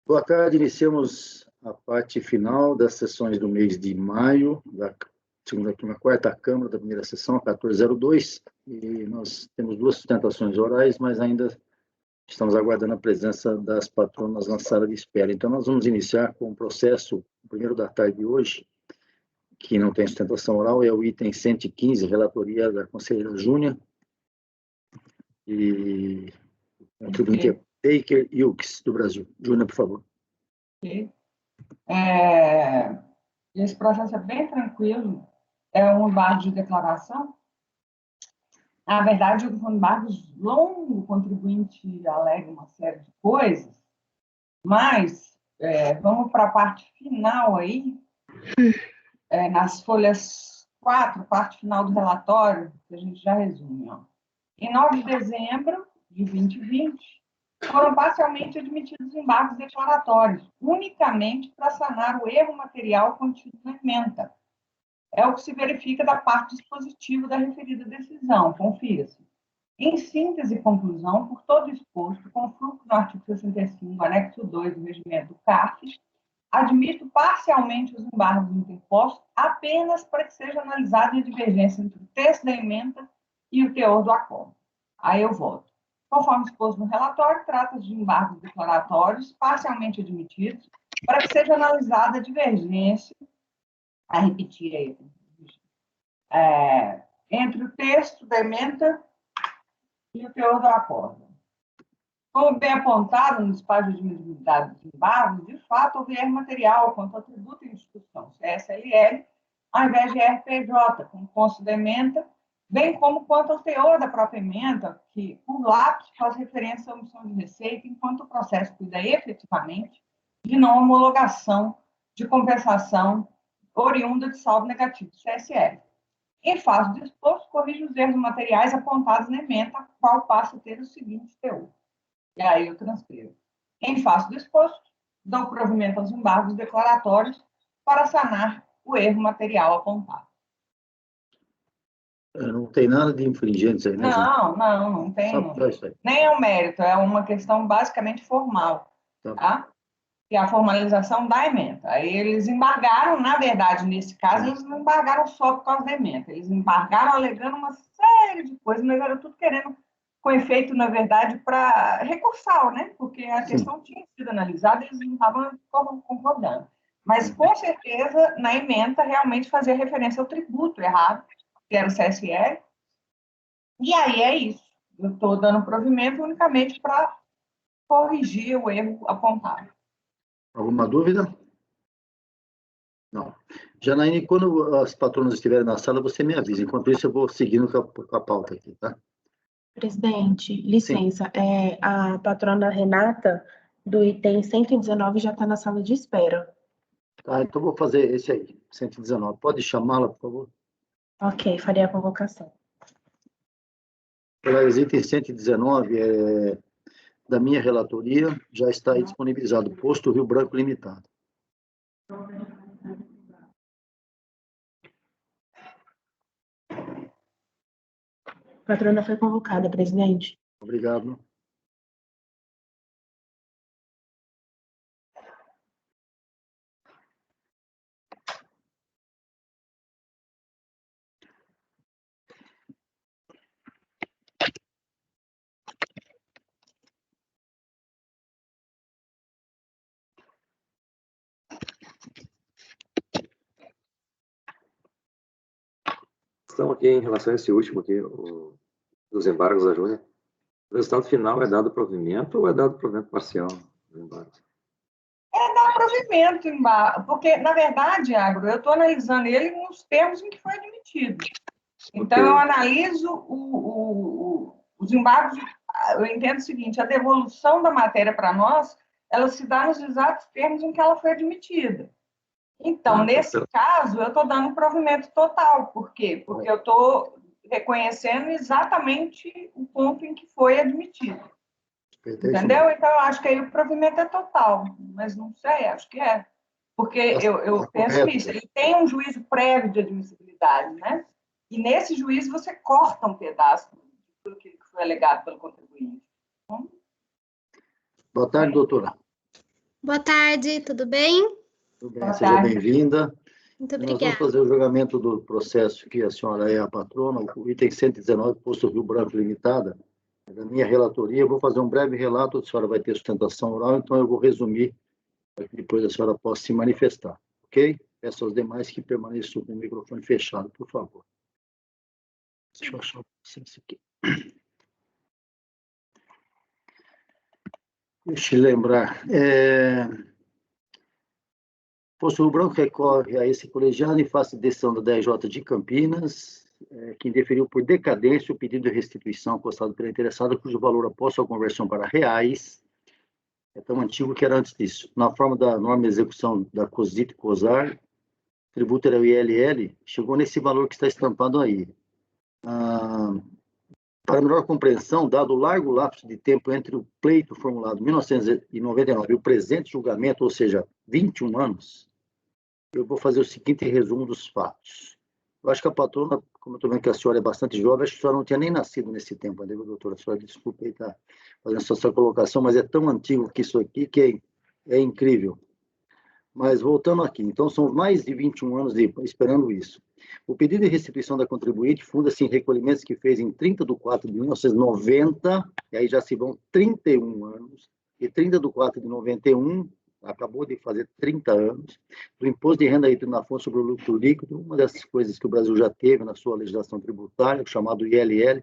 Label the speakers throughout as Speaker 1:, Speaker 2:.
Speaker 1: Boa tarde, iniciamos a parte final das sessões do mês de maio, da quarta Câmara da primeira sessão, a 1402, e nós temos duas sustentações orais, mas ainda estamos aguardando a presença das patronas na sala de espera. Então, nós vamos iniciar com o processo, o primeiro da tarde de hoje, que não tem sustentação oral, é o item 115, relatoria da conselheira Júnia, e o contribuinte é Baker Hughes, do Brasil. Júnior, por favor.
Speaker 2: Okay. Esse processo é bem tranquilo, é um embargo de declaração. Na verdade, o embargo longo, o contribuinte alega uma série de coisas, mas vamos para a parte final aí, nas folhas 4, parte final do relatório, que a gente já resume. Ó. Em 9 de dezembro de 2020, foram parcialmente admitidos embargos declaratórios, unicamente para sanar o erro material contido na ementa. É o que se verifica da parte dispositiva da referida decisão, confira-se. Em síntese e conclusão, por todo exposto, com fruto no artigo 65, anexo 2 do regimento do CARF, admito parcialmente os embargos interpostos apenas para que seja analisada a divergência entre o texto da ementa e o teor do acordo. Aí eu volto. Conforme exposto no relatório, trata-se de embargos declaratórios parcialmente admitidos para que seja analisada a divergência, a repetir aí, entre o texto da ementa e o teor do acordo. Como bem apontado no espaço de admissibilidade dos embargos, de fato, houve erro material quanto ao tributo em discussão, CSLL, ao invés de RPJ, como consta da ementa, bem como quanto ao teor da própria ementa, que, por lapso, faz referência à omissão de receita, enquanto o processo cuida efetivamente de não homologação de compensação oriunda de saldo negativo do CSL. Em face do exposto, corrige os erros materiais apontados na ementa, a qual passa a ter o seguinte teor. E aí eu transcrevo. Em face do exposto, dou provimento aos embargos declaratórios para sanar o erro material apontado.
Speaker 1: Não tem nada de infringentes aí, né?
Speaker 2: Não tem. Nem é um mérito, é uma questão basicamente formal. Tá? Que é a formalização da ementa. Aí eles embargaram, na verdade, nesse caso, eles não embargaram só por causa da ementa, eles embargaram alegando uma série de coisas, mas era tudo querendo, com efeito, na verdade, para recursal, né? Porque a questão tinha sido analisada e eles não estavam concordando. Mas, com certeza, na ementa, realmente fazia referência ao tributo errado, que era o CSL, e aí é isso. Eu estou dando provimento unicamente para corrigir o erro apontado.
Speaker 1: Alguma dúvida? Não. Janaíne, quando as patronas estiverem na sala, você me avisa. Enquanto isso, eu vou seguindo com a pauta aqui, tá?
Speaker 3: Presidente, licença. A patrona Renata, do item 119, já está na sala de espera.
Speaker 1: Tá, então vou fazer esse aí, 119. Pode chamá-la, por favor?
Speaker 3: Ok, farei a convocação.
Speaker 1: O item 119 da minha relatoria, já está aí disponibilizado, Posto Rio Branco Limitado.
Speaker 3: A patrona foi convocada, presidente.
Speaker 1: Obrigado.
Speaker 4: Então, aqui, em relação a esse último aqui, dos embargos da Júlia, o resultado final é dado provimento ou é dado provimento parcial dos embargos?
Speaker 2: É dar provimento, porque, na verdade, Agro, eu estou analisando ele nos termos em que foi admitido. Então, eu analiso os embargos, eu entendo o seguinte, a devolução da matéria para nós, ela se dá nos exatos termos em que ela foi admitida. Então, nesse caso, eu estou dando um provimento total. Por quê? Porque eu estou reconhecendo exatamente o ponto em que foi admitido. Entendeu? Então, eu acho que aí o provimento é total. Mas não sei, acho que é. Porque eu penso nisso. Ele tem um juízo prévio de admissibilidade, né? E nesse juízo você corta um pedaço do que foi alegado pelo contribuinte.
Speaker 1: Boa tarde, doutora.
Speaker 5: Boa tarde, tudo bem?
Speaker 1: Tudo bem,
Speaker 2: Boa
Speaker 1: seja
Speaker 2: tarde.
Speaker 1: bem-vinda.
Speaker 5: Muito
Speaker 1: Nós vamos
Speaker 5: obrigada.
Speaker 1: fazer o julgamento do processo que a senhora é a patrona, o item 119, Posto Rio Branco Limitada. Da minha relatoria, eu vou fazer um breve relato, a senhora vai ter sustentação oral, então eu vou resumir, para que depois a senhora possa se manifestar, ok? Peço aos demais que permaneçam com o microfone fechado, por favor. Deixa eu achar o processo aqui. Deixa eu lembrar. Posto Rio Branco recorre a esse colegiado em face de decisão da DRJ de Campinas, que indeferiu por decadência o pedido de restituição postado pela interessada, cujo valor após sua conversão para reais é tão antigo que era antes disso. Na forma da norma de execução da COSIT e COSAR, tributo era o ILL, chegou nesse valor que está estampado aí. Para melhor compreensão, dado o largo lapso de tempo entre o pleito formulado em 1999 e o presente julgamento, ou seja, 21 anos, eu vou fazer o seguinte resumo dos fatos. Eu acho que a patrona, como eu estou vendo que a senhora é bastante jovem, acho que a senhora não tinha nem nascido nesse tempo, né, doutora? A senhora, desculpe aí estar fazendo essa colocação, mas é tão antigo que isso aqui que é incrível. Mas voltando aqui, então são mais de 21 anos esperando isso. O pedido de restituição da contribuinte funda-se em recolhimentos que fez em 30 de 4 de 1990, e aí já se vão 31 anos, e 30 de 4 de 91, acabou de fazer 30 anos, do imposto de renda na fonte sobre o lucro líquido, uma dessas coisas que o Brasil já teve na sua legislação tributária, chamado ILL,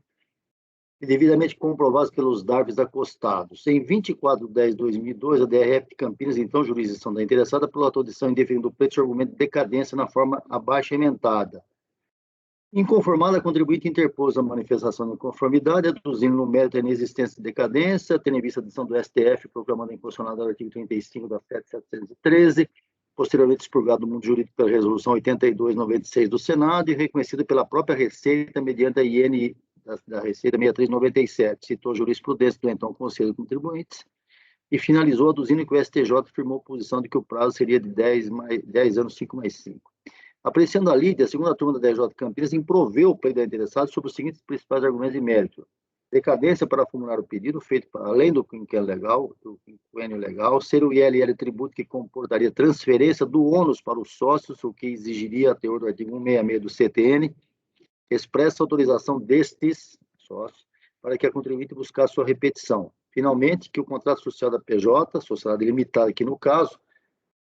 Speaker 1: e devidamente comprovados pelos DARFs acostados. Em 24 de 10 de 2002, a DRF de Campinas, então jurisdição da interessada, prolatou a decisão indeferindo do pleito de argumento de decadência na forma abaixo emendada. Inconformada, a contribuinte interpôs a manifestação de inconformidade, aduzindo no mérito a inexistência de decadência, tendo em vista a decisão do STF, proclamando inconstitucionalidade do artigo 35 da FET 713, posteriormente expurgado do mundo jurídico pela resolução 8296 do Senado e reconhecida pela própria Receita mediante a INI da Receita 6397, citou a jurisprudência do então Conselho de Contribuintes e finalizou aduzindo que o STJ firmou a posição de que o prazo seria de 10 anos, 5 mais 5. Apreciando a lide, a segunda turma da DRJ Campinas improveu o pleito da interessada sobre os seguintes principais argumentos de mérito. Decadência para formular o pedido, feito além do quinquênio legal, ser o ILL tributo que comportaria transferência do ônus para os sócios, o que exigiria a teor do artigo 166 do CTN, expressa autorização destes sócios para que a contribuinte buscasse sua repetição. Finalmente, que o contrato social da PJ, sociedade limitada aqui no caso,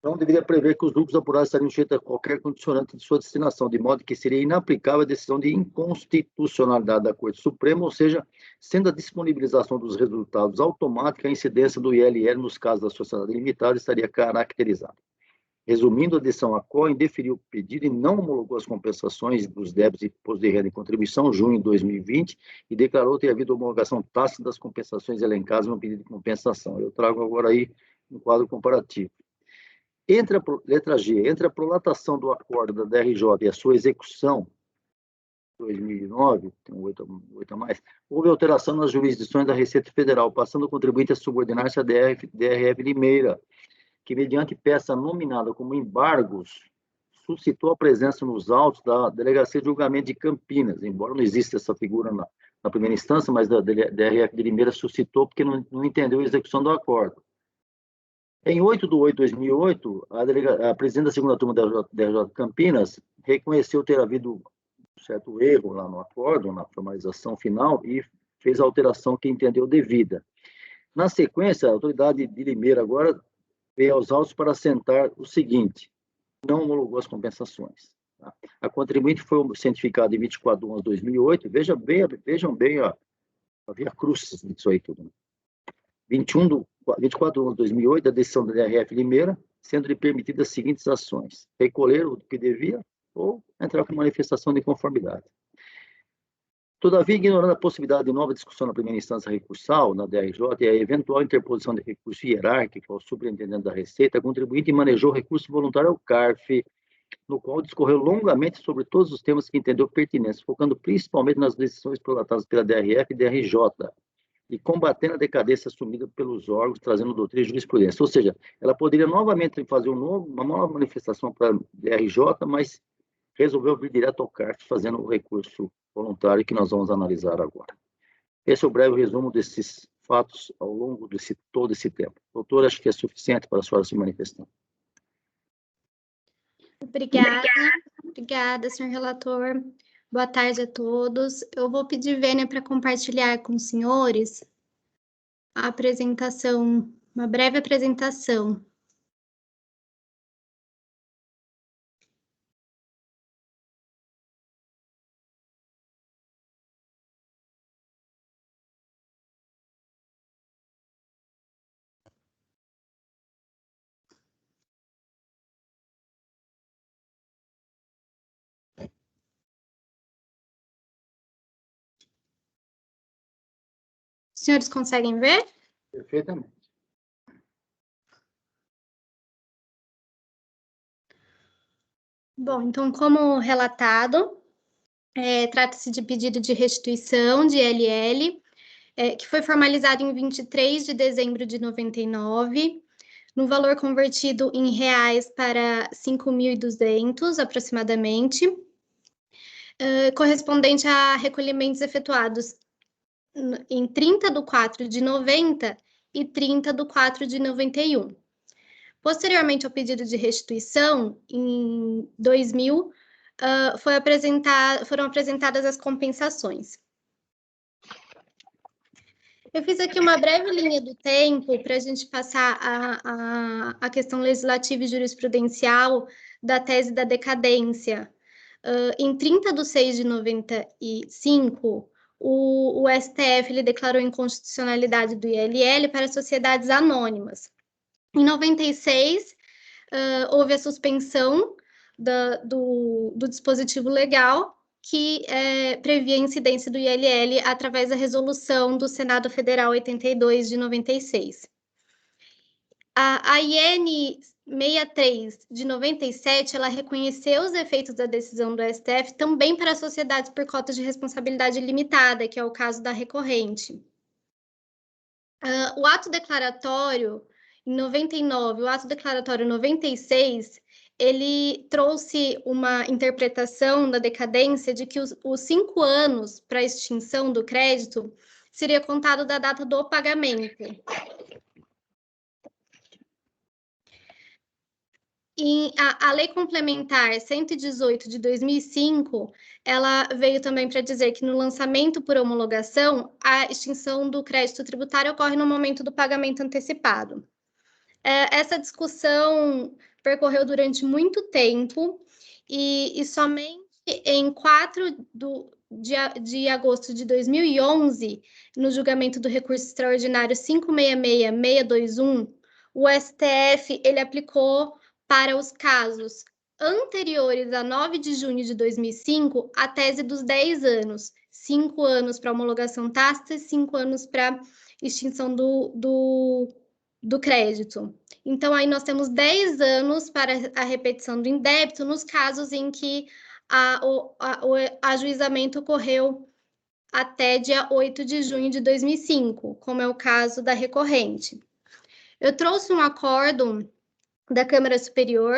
Speaker 1: não deveria prever que os lucros apurados estariam sujeitos a qualquer condicionante de sua destinação, de modo que seria inaplicável a decisão de inconstitucionalidade da Corte Suprema, ou seja, sendo a disponibilização dos resultados automática, a incidência do ILL nos casos da sociedade limitada estaria caracterizada. Resumindo, a decisão ACO indeferiu o pedido e não homologou as compensações dos débitos de imposto de renda e contribuição, junho de 2020, e declarou ter havido homologação tácita das compensações elencadas no pedido de compensação. Eu trago agora aí um quadro comparativo. Letra G, entre a prolatação do acordo da DRJ e a sua execução, 2009, tem 8 a mais, houve alteração nas jurisdições da Receita Federal, passando o contribuinte a subordinar-se à DRF Limeira, que, mediante peça nominada como embargos, suscitou a presença nos autos da Delegacia de Julgamento de Campinas, embora não exista essa figura na primeira instância, mas a DRF de Limeira suscitou porque não entendeu a execução do acordo. Em 8 de 8 de 2008, a presidente da segunda turma da DRJ Campinas reconheceu ter havido um certo erro lá no acordo, na formalização final, e fez a alteração que entendeu devida. Na sequência, a autoridade de Limeira agora veio aos autos para assentar o seguinte: não homologou as compensações. Tá? A contribuinte foi cientificada em 24 de 11 de 2008, vejam bem, ó, havia cruzes disso aí tudo. 24 de 11 de 2008, a decisão da DRF Limeira, sendo-lhe permitidas as seguintes ações: recolher o que devia ou entrar com manifestação de conformidade. Todavia, ignorando a possibilidade de nova discussão na primeira instância recursal, na DRJ, e a eventual interposição de recurso hierárquico ao superintendente da Receita, a contribuinte manejou recurso voluntário ao CARF, no qual discorreu longamente sobre todos os temas que entendeu pertinentes, focando principalmente nas decisões prolatadas pela DRF e DRJ, e combatendo a decadência assumida pelos órgãos, trazendo doutrina e jurisprudência. Ou seja, ela poderia novamente fazer uma nova manifestação para a DRJ, mas resolveu vir direto ao CARF, fazendo o recurso voluntário que nós vamos analisar agora. Esse é o breve resumo desses fatos ao longo de todo esse tempo. Doutor, acho que é suficiente para a senhora se manifestar.
Speaker 5: Obrigada, senhor relator. Boa tarde a todos. Eu vou pedir Vênia para compartilhar com os senhores a apresentação, uma breve apresentação. Os senhores conseguem ver?
Speaker 1: Perfeitamente.
Speaker 5: Bom, então, como relatado, trata-se de pedido de restituição de ILL, que foi formalizado em 23 de dezembro de 99, no valor convertido em reais para 5.200 aproximadamente, correspondente a recolhimentos efetuados em 30 de 4 de 90 e 30 de 4 de 91. Posteriormente ao pedido de restituição, em 2000, foram apresentadas as compensações. Eu fiz aqui uma breve linha do tempo para a gente passar a questão legislativa e jurisprudencial da tese da decadência. Em 30 de 6 de 95, o STF ele declarou a inconstitucionalidade do ILL para sociedades anônimas. Em 96, houve a suspensão do dispositivo legal que previa a incidência do ILL através da resolução do Senado Federal 82 de 96. A IN 63 de 97, ela reconheceu os efeitos da decisão do STF também para sociedades por cotas de responsabilidade limitada, que é o caso da recorrente. O ato declaratório em 99, o ato declaratório 96, ele trouxe uma interpretação da decadência de que os 5 anos para a extinção do crédito seria contado da data do pagamento. E a Lei Complementar 118 de 2005, ela veio também para dizer que no lançamento por homologação, a extinção do crédito tributário ocorre no momento do pagamento antecipado. Essa discussão percorreu durante muito tempo e somente em 4 de agosto de 2011, no julgamento do recurso extraordinário 566-621, o STF ele aplicou para os casos anteriores a 9 de junho de 2005 a tese dos 10 anos, 5 anos para homologação tácita e 5 anos para extinção do crédito. Então, aí nós temos 10 anos para a repetição do indébito nos casos em que o ajuizamento ocorreu até dia 8 de junho de 2005, como é o caso da recorrente. Eu trouxe um acórdão da Câmara Superior,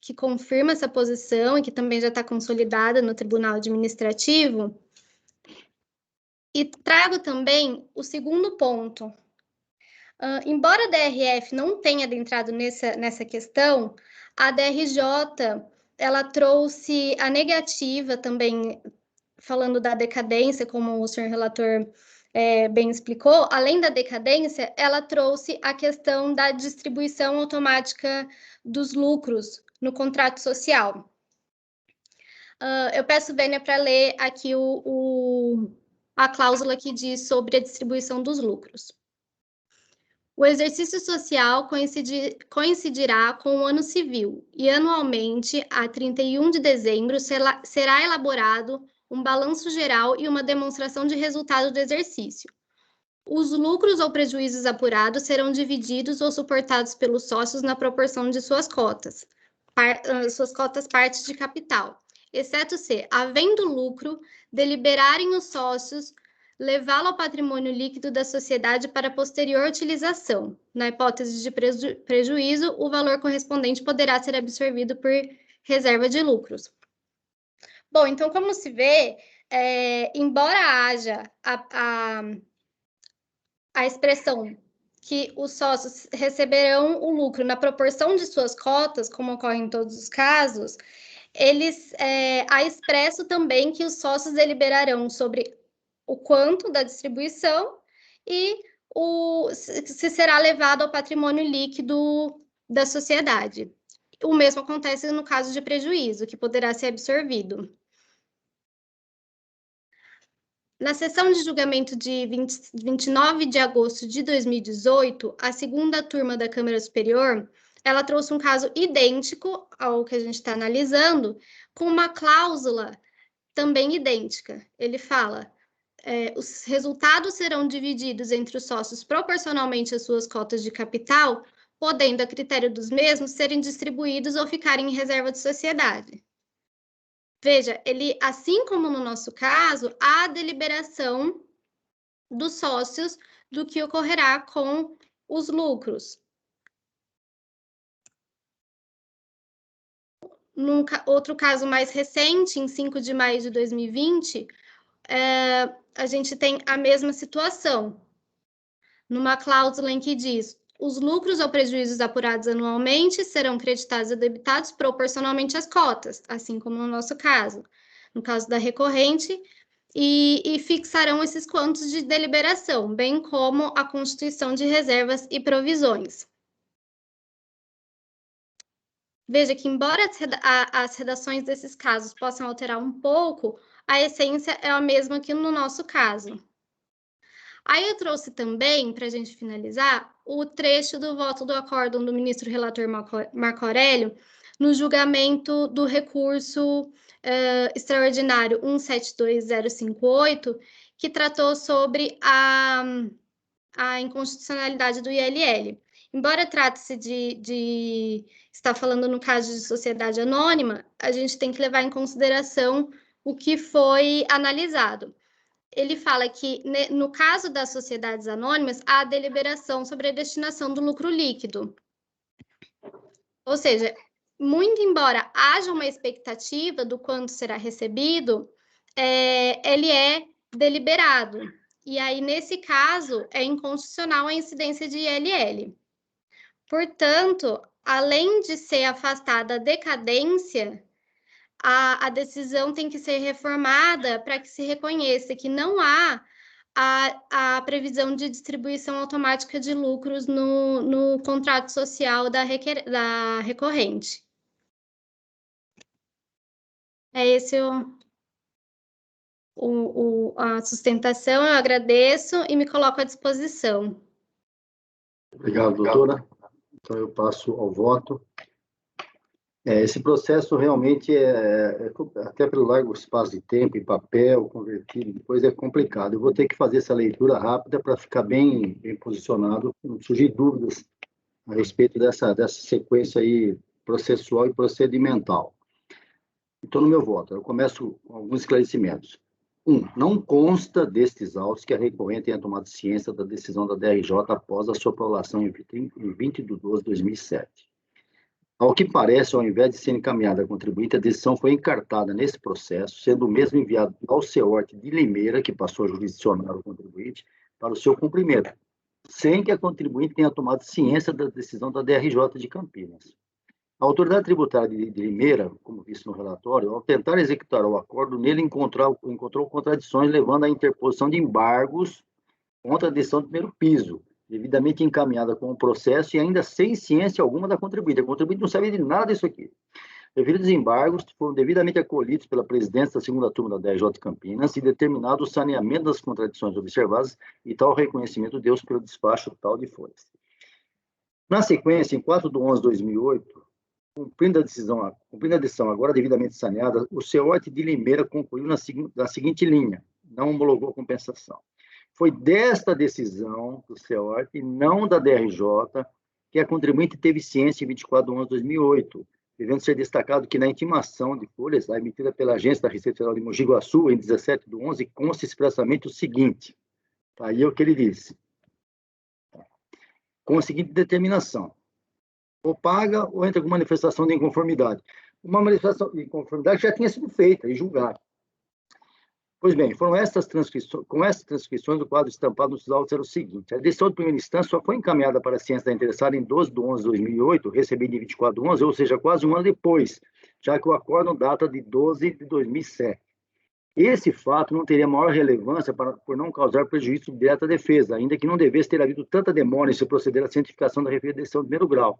Speaker 5: que confirma essa posição e que também já está consolidada no Tribunal Administrativo, e trago também o segundo ponto. Embora a DRF não tenha adentrado nessa questão, a DRJ ela trouxe a negativa também, falando da decadência, como o senhor relator bem explicou, além da decadência, ela trouxe a questão da distribuição automática dos lucros no contrato social. Eu peço, Vênia, para ler aqui a cláusula que diz sobre a distribuição dos lucros. O exercício social coincidirá com o ano civil e, anualmente, a 31 de dezembro, será elaborado um balanço geral e uma demonstração de resultado do exercício. Os lucros ou prejuízos apurados serão divididos ou suportados pelos sócios na proporção de suas cotas partes de capital, exceto se, havendo lucro, deliberarem os sócios levá-lo ao patrimônio líquido da sociedade para posterior utilização. Na hipótese de prejuízo, o valor correspondente poderá ser absorvido por reserva de lucros. Bom, então, como se vê, embora haja a expressão que os sócios receberão o lucro na proporção de suas cotas, como ocorre em todos os casos, há expresso também que os sócios deliberarão sobre o quanto da distribuição e se será levado ao patrimônio líquido da sociedade. O mesmo acontece no caso de prejuízo, que poderá ser absorvido. Na sessão de julgamento de 29 de agosto de 2018, a segunda turma da Câmara Superior, ela trouxe um caso idêntico ao que a gente está analisando, com uma cláusula também idêntica. Ele fala, os resultados serão divididos entre os sócios proporcionalmente às suas cotas de capital, podendo, a critério dos mesmos, serem distribuídos ou ficarem em reserva de sociedade. Veja, assim como no nosso caso, há deliberação dos sócios do que ocorrerá com os lucros. Outro caso mais recente, em 5 de maio de 2020, a gente tem a mesma situação, numa cláusula em que diz: os lucros ou prejuízos apurados anualmente serão creditados e debitados proporcionalmente às cotas, assim como no nosso caso. No caso da recorrente, e fixarão esses quantos de deliberação, bem como a constituição de reservas e provisões. Veja que, embora as redações desses casos possam alterar um pouco, a essência é a mesma que no nosso caso. Aí eu trouxe também, para a gente finalizar, o trecho do voto do acórdão do ministro relator Marco Aurélio no julgamento do recurso extraordinário 172058, que tratou sobre a inconstitucionalidade do ILL. Embora trate-se de estar falando no caso de sociedade anônima, a gente tem que levar em consideração o que foi analisado. Ele fala que, no caso das sociedades anônimas, há deliberação sobre a destinação do lucro líquido. Ou seja, muito embora haja uma expectativa do quanto será recebido, ele é deliberado. E aí, nesse caso, é inconstitucional a incidência de ILL. Portanto, além de ser afastada a decadência, a decisão tem que ser reformada para que se reconheça que não há a previsão de distribuição automática de lucros no contrato social da recorrente. É esse a sustentação. Eu agradeço e me coloco à disposição.
Speaker 1: Obrigado, doutora. Então, eu passo ao voto. Esse processo realmente até pelo largo espaço de tempo, em papel, convertido, depois é complicado. Eu vou ter que fazer essa leitura rápida para ficar bem posicionado, não surgir dúvidas a respeito dessa sequência aí processual e procedimental. Então, no meu voto, eu começo com alguns esclarecimentos. 1. Não consta destes autos que a recorrente tenha tomado ciência da decisão da DRJ após a sua prolação em 20 de 12 de 2007. Ao que parece, ao invés de ser encaminhada a contribuinte, a decisão foi encartada nesse processo, sendo o mesmo enviado ao CEORT de Limeira, que passou a jurisdicionar o contribuinte, para o seu cumprimento, sem que a contribuinte tenha tomado ciência da decisão da DRJ de Campinas. A autoridade tributária de Limeira, como visto no relatório, ao tentar executar o acordo, nele encontrou contradições, levando à interposição de embargos contra a decisão do primeiro piso, devidamente encaminhada com o processo e ainda sem ciência alguma da contribuinte. A contribuinte não sabe de nada disso aqui. Referidos embargos foram devidamente acolhidos pela presidência da segunda turma da DRJ de Campinas e determinado o saneamento das contradições observadas e tal reconhecimento deu-se pelo despacho tal de folhas. Na sequência, em 4 de 11 de 2008, cumprindo a decisão agora devidamente saneada, o CEORT de Limeira concluiu na seguinte linha: não homologou compensação. Foi desta decisão do CEORT, e não da DRJ, que a contribuinte teve ciência em 24 de 11 de 2008, devendo ser destacado que na intimação de folhas, emitida pela Agência da Receita Federal de Mogi Guaçu, em 17 de 11, consta expressamente o seguinte, aí é o que ele disse, com a seguinte determinação: ou paga ou entra com manifestação de inconformidade. Uma manifestação de inconformidade já tinha sido feita e julgada. Pois bem, com essas transcrições, o quadro estampado nos autos era o seguinte: a decisão de primeira instância só foi encaminhada para a ciência da interessada em 12/11/2008, recebida em 24/11, ou seja, quase um ano depois, já que o acórdão data de 12/2007. Esse fato não teria maior relevância por não causar prejuízo direto à defesa, ainda que não devesse ter havido tanta demora em se proceder à cientificação da referida decisão de primeiro grau.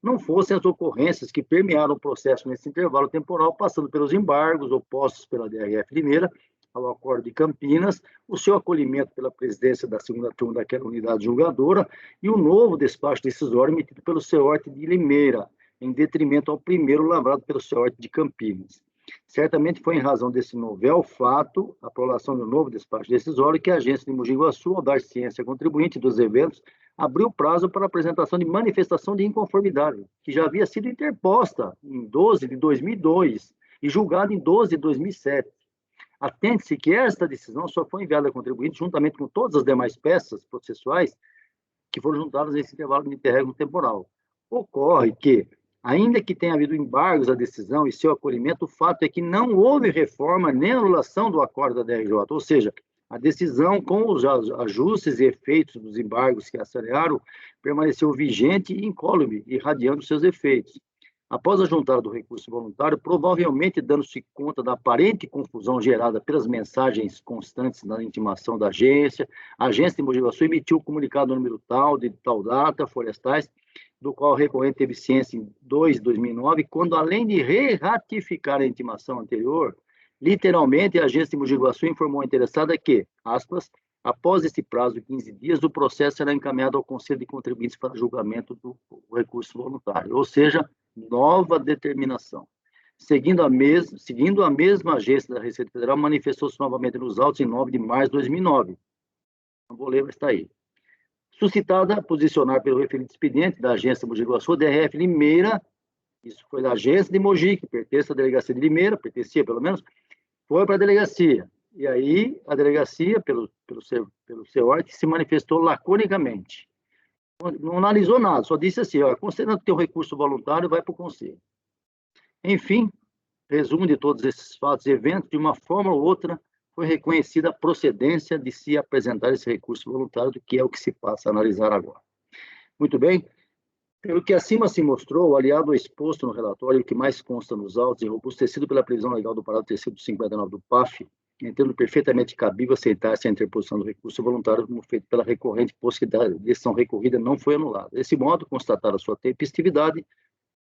Speaker 1: Não fossem as ocorrências que permearam o processo nesse intervalo temporal, passando pelos embargos opostos pela DRF Limeira ao Acordo de Campinas, o seu acolhimento pela presidência da segunda turma daquela unidade julgadora e o novo despacho decisório emitido pelo CEORT de Limeira, em detrimento ao primeiro lavrado pelo CEORT de Campinas. Certamente foi em razão desse novel fato, a aprovação do novo despacho decisório, que a agência de Mogi Guaçu, ao dar ciência contribuinte dos eventos, abriu prazo para a apresentação de manifestação de inconformidade, que já havia sido interposta em 12/2002 e julgada em 12/2007. Atente-se que esta decisão só foi enviada a contribuinte juntamente com todas as demais peças processuais que foram juntadas nesse intervalo de interregno temporal. Ocorre que, ainda que tenha havido embargos à decisão e seu acolhimento, o fato é que não houve reforma nem anulação do acordo da DRJ, ou seja, a decisão, com os ajustes e efeitos dos embargos que aceleraram, permaneceu vigente e incólume, irradiando seus efeitos. Após a juntada do recurso voluntário, provavelmente dando-se conta da aparente confusão gerada pelas mensagens constantes na intimação da agência, a agência de Mogi Guaçu emitiu o comunicado número tal, de tal data, florestais, do qual o recorrente teve ciência em 2/2009, quando, além de ratificar a intimação anterior, literalmente, a agência de Mogi Guaçu informou a interessada que, aspas, após esse prazo de 15 dias, o processo será encaminhado ao Conselho de Contribuintes para julgamento do recurso voluntário, ou seja, nova determinação. Seguindo a mesma agência da Receita Federal, manifestou-se novamente nos autos em 9 de março de 2009. Não vou ler, mas está aí. Suscitada a posicionar pelo referido expediente da agência de Mogi Guaçu, DRF Limeira, isso foi da agência de Mogi, que pertence à delegacia de Limeira, pertencia pelo menos, foi para a delegacia. E aí, a delegacia, pelo CEORT, se manifestou laconicamente. Não analisou nada, só disse assim, considerando que tem um recurso voluntário, vai para o Conselho. Enfim, resumo de todos esses fatos e eventos, de uma forma ou outra, foi reconhecida a procedência de se apresentar esse recurso voluntário, que é o que se passa a analisar agora. Muito bem. Pelo que acima se mostrou, aliado ao exposto no relatório, o que mais consta nos autos e robustecido pela previsão legal do parágrafo 3º do 59 do PAF, entendo perfeitamente cabível aceitar-se a interposição do recurso voluntário como feito pela recorrente, posto que a decisão recorrida não foi anulada. Desse modo, constatar a sua tempestividade,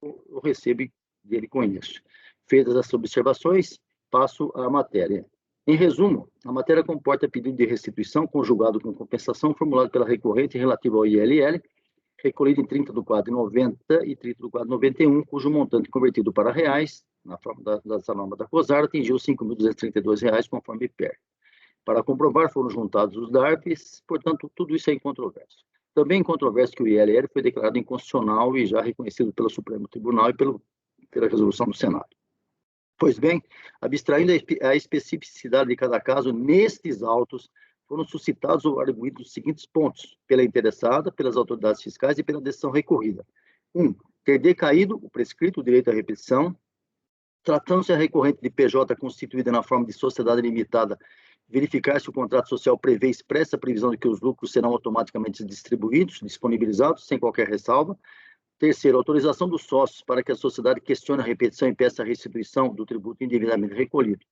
Speaker 1: eu recebo dele com isso. Feitas as observações, passo à matéria. Em resumo, a matéria comporta pedido de restituição conjugado com compensação formulado pela recorrente relativo ao ILL, recolhido em 30/4/90 e 30/4/91, cujo montante convertido para reais, na forma dessa norma da COSAR, atingiu R$ 5.232, conforme PER. Para comprovar, foram juntados os DARPs, portanto, tudo isso é incontroverso. Também incontroverso que o ILL foi declarado inconstitucional e já reconhecido pelo Supremo Tribunal e pela resolução do Senado. Pois bem, abstraindo a especificidade de cada caso, nestes autos, foram suscitados ou arguídos os seguintes pontos, pela interessada, pelas autoridades fiscais e pela decisão recorrida. 1. Ter decaído o prescrito direito à repetição, tratando-se a recorrente de PJ constituída na forma de sociedade limitada, verificar se o contrato social prevê expressa previsão de que os lucros serão automaticamente disponibilizados, sem qualquer ressalva. Terceiro, autorização dos sócios para que a sociedade questione a repetição e peça a restituição do tributo indevidamente recolhido.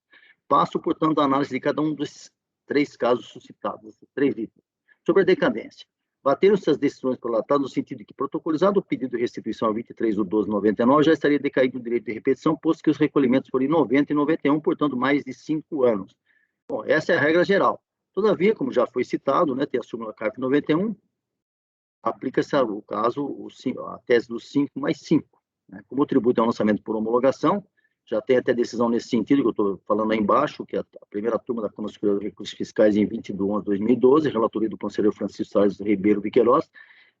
Speaker 1: Passo, portanto, a análise de cada um desses 3 casos suscitados, 3 itens. Sobre a decadência. Bateram-se as decisões prolatadas no sentido de que, protocolizado o pedido de restituição a 23/12/99, já estaria decaído o direito de repetição, posto que os recolhimentos foram em 90 e 91, portanto, mais de 5 anos. Bom, essa é a regra geral. Todavia, como já foi citado, tem a súmula CARF 91, aplica-se o caso, a tese dos 5 mais 5. Como o tributo é um lançamento por homologação, já tem até decisão nesse sentido, que eu estou falando aí embaixo, que é a primeira turma da Câmara Superior de Recursos Fiscais em 20/11/2012, relatoria do conselheiro Francisco Salles Ribeiro Viqueiroz,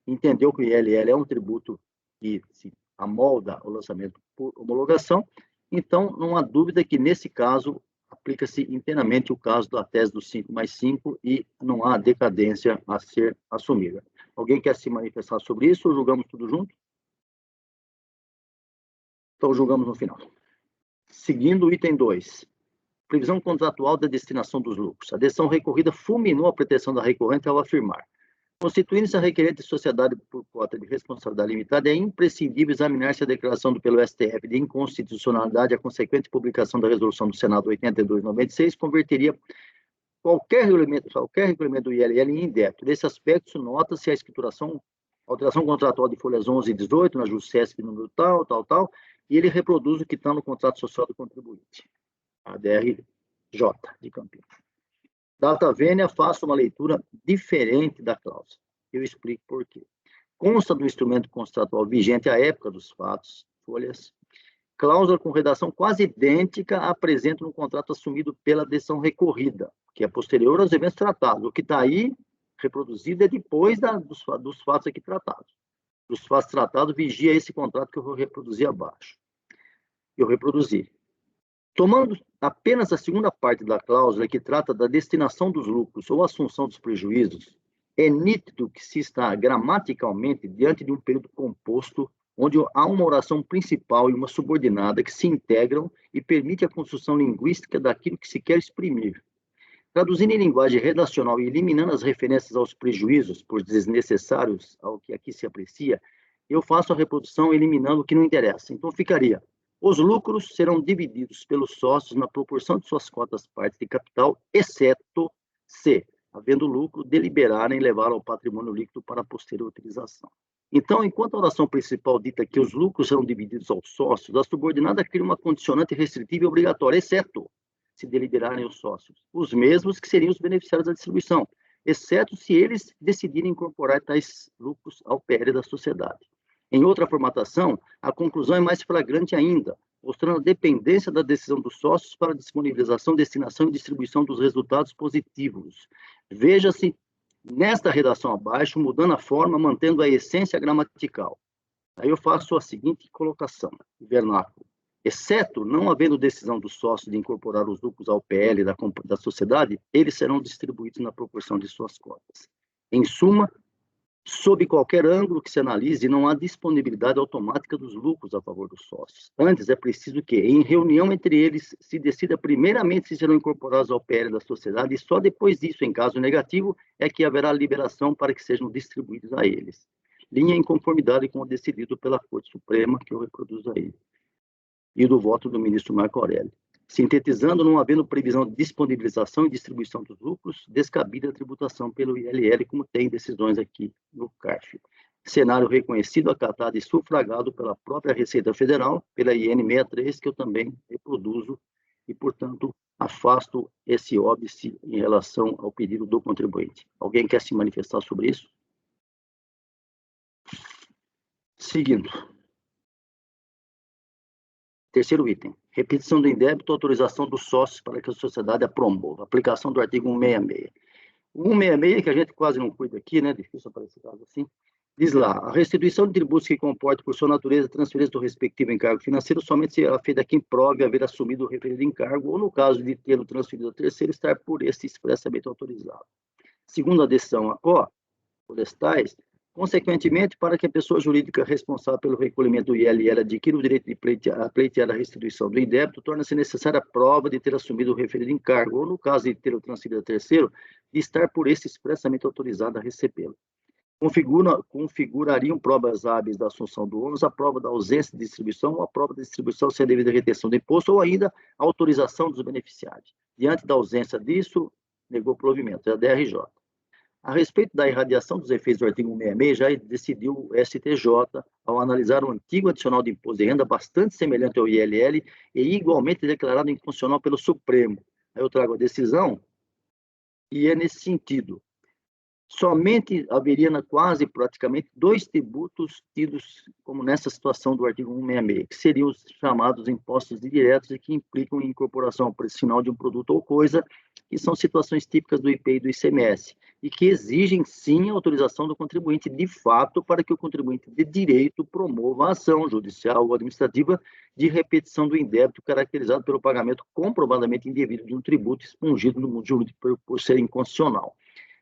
Speaker 1: entendeu que o ILL é um tributo que se amolda o lançamento por homologação, então não há dúvida que nesse caso aplica-se inteiramente o caso da tese dos 5 mais 5 e não há decadência a ser assumida. Alguém quer se manifestar sobre isso ou julgamos tudo junto? Então julgamos no final. Seguindo o item 2. previsão contratual da destinação dos lucros. A decisão recorrida fulminou a pretensão da recorrente ao afirmar: constituindo-se a requerente de sociedade por cota de responsabilidade limitada, é imprescindível examinar-se a declaração pelo STF de inconstitucionalidade. A consequente publicação da resolução do Senado 8296 converteria qualquer recolhimento do ILL em indébito. Nesse aspecto, nota-se a alteração contratual de folhas 11 e 18, na JUSCESP, número tal, e ele reproduz o que está no contrato social do contribuinte, a DRJ de Campinas. Data vênia, faço uma leitura diferente da cláusula. Eu explico por quê. Consta do instrumento contratual vigente à época dos fatos, folhas, cláusula com redação quase idêntica à presente no contrato assumido pela decisão recorrida, que é posterior aos eventos tratados. O que está aí reproduzido é depois dos fatos aqui tratados. Dos fatos tratados, vigia esse contrato que eu vou reproduzir abaixo. Eu reproduzi. Tomando apenas a segunda parte da cláusula, que trata da destinação dos lucros ou assunção dos prejuízos, é nítido que se está gramaticalmente diante de um período composto, onde há uma oração principal e uma subordinada que se integram e permite a construção linguística daquilo que se quer exprimir. Traduzindo em linguagem redacional e eliminando as referências aos prejuízos, por desnecessários ao que aqui se aprecia, eu faço a reprodução eliminando o que não interessa. Então ficaria: os lucros serão divididos pelos sócios na proporção de suas cotas partes de capital, exceto se, havendo lucro, deliberarem levar ao patrimônio líquido para a posterior utilização. Então, enquanto a oração principal dita que os lucros serão divididos aos sócios, a subordinada cria uma condicionante restritiva e obrigatória, exceto se deliberarem os sócios, os mesmos que seriam os beneficiários da distribuição, exceto se eles decidirem incorporar tais lucros ao PL da sociedade. Em outra formatação, a conclusão é mais flagrante ainda, mostrando a dependência da decisão dos sócios para a disponibilização, destinação e distribuição dos resultados positivos. Veja-se nesta redação abaixo, mudando a forma, mantendo a essência gramatical. Aí eu faço a seguinte colocação, vernáculo: exceto não havendo decisão dos sócios de incorporar os lucros ao PL da sociedade, eles serão distribuídos na proporção de suas cotas. Em suma, sob qualquer ângulo que se analise, não há disponibilidade automática dos lucros a favor dos sócios. Antes, é preciso que, em reunião entre eles, se decida primeiramente se serão incorporados ao PL da sociedade e só depois disso, em caso negativo, é que haverá liberação para que sejam distribuídos a eles. Linha em conformidade com o decidido pela Corte Suprema, que eu reproduzo aí, e do voto do ministro Marco Aurélio. Sintetizando, não havendo previsão de disponibilização e distribuição dos lucros, descabida a tributação pelo ILL, como tem decisões aqui no CARF. Cenário reconhecido, acatado e sufragado pela própria Receita Federal, pela IN 63, que eu também reproduzo, e, portanto, afasto esse óbice em relação ao pedido do contribuinte. Alguém quer se manifestar sobre isso? Seguindo. Terceiro item, repetição do indébito, autorização dos sócios para que a sociedade a promova, aplicação do artigo 166. O 166, que a gente quase não cuida aqui, né, difícil aparecer caso assim, diz lá: a restituição de tributos que comporte por sua natureza transferência do respectivo encargo financeiro somente será feita a quem prove haver assumido o referido encargo ou, no caso de tê-lo transferido a terceiro, estar por este expressamente autorizado. Segundo a decisão ACO, florestais, consequentemente, para que a pessoa jurídica responsável pelo recolhimento do ILL adquira o direito de pleitear a restituição do indébito, torna-se necessária a prova de ter assumido o referido encargo, ou, no caso de ter o transferido a terceiro, de estar por esse expressamente autorizado a recebê-lo. Configurariam provas hábeis da assunção do ônus, a prova da ausência de distribuição, ou a prova da distribuição sem a devida retenção do imposto, ou ainda a autorização dos beneficiários. Diante da ausência disso, negou provimento, é a DRJ. A respeito da irradiação dos efeitos do artigo 166, já decidiu o STJ ao analisar o antigo adicional de imposto de renda bastante semelhante ao ILL e igualmente declarado inconstitucional pelo Supremo. Aí eu trago a decisão e é nesse sentido. Somente haveria quase praticamente dois tributos tidos como nessa situação do artigo 166, que seriam os chamados impostos diretos e que implicam em incorporação ao preço final de um produto ou coisa, que são situações típicas do IPI e do ICMS, e que exigem, sim, a autorização do contribuinte, de fato, para que o contribuinte de direito promova a ação judicial ou administrativa de repetição do indébito caracterizado pelo pagamento comprovadamente indevido de um tributo expungido no mundo jurídico por ser inconstitucional.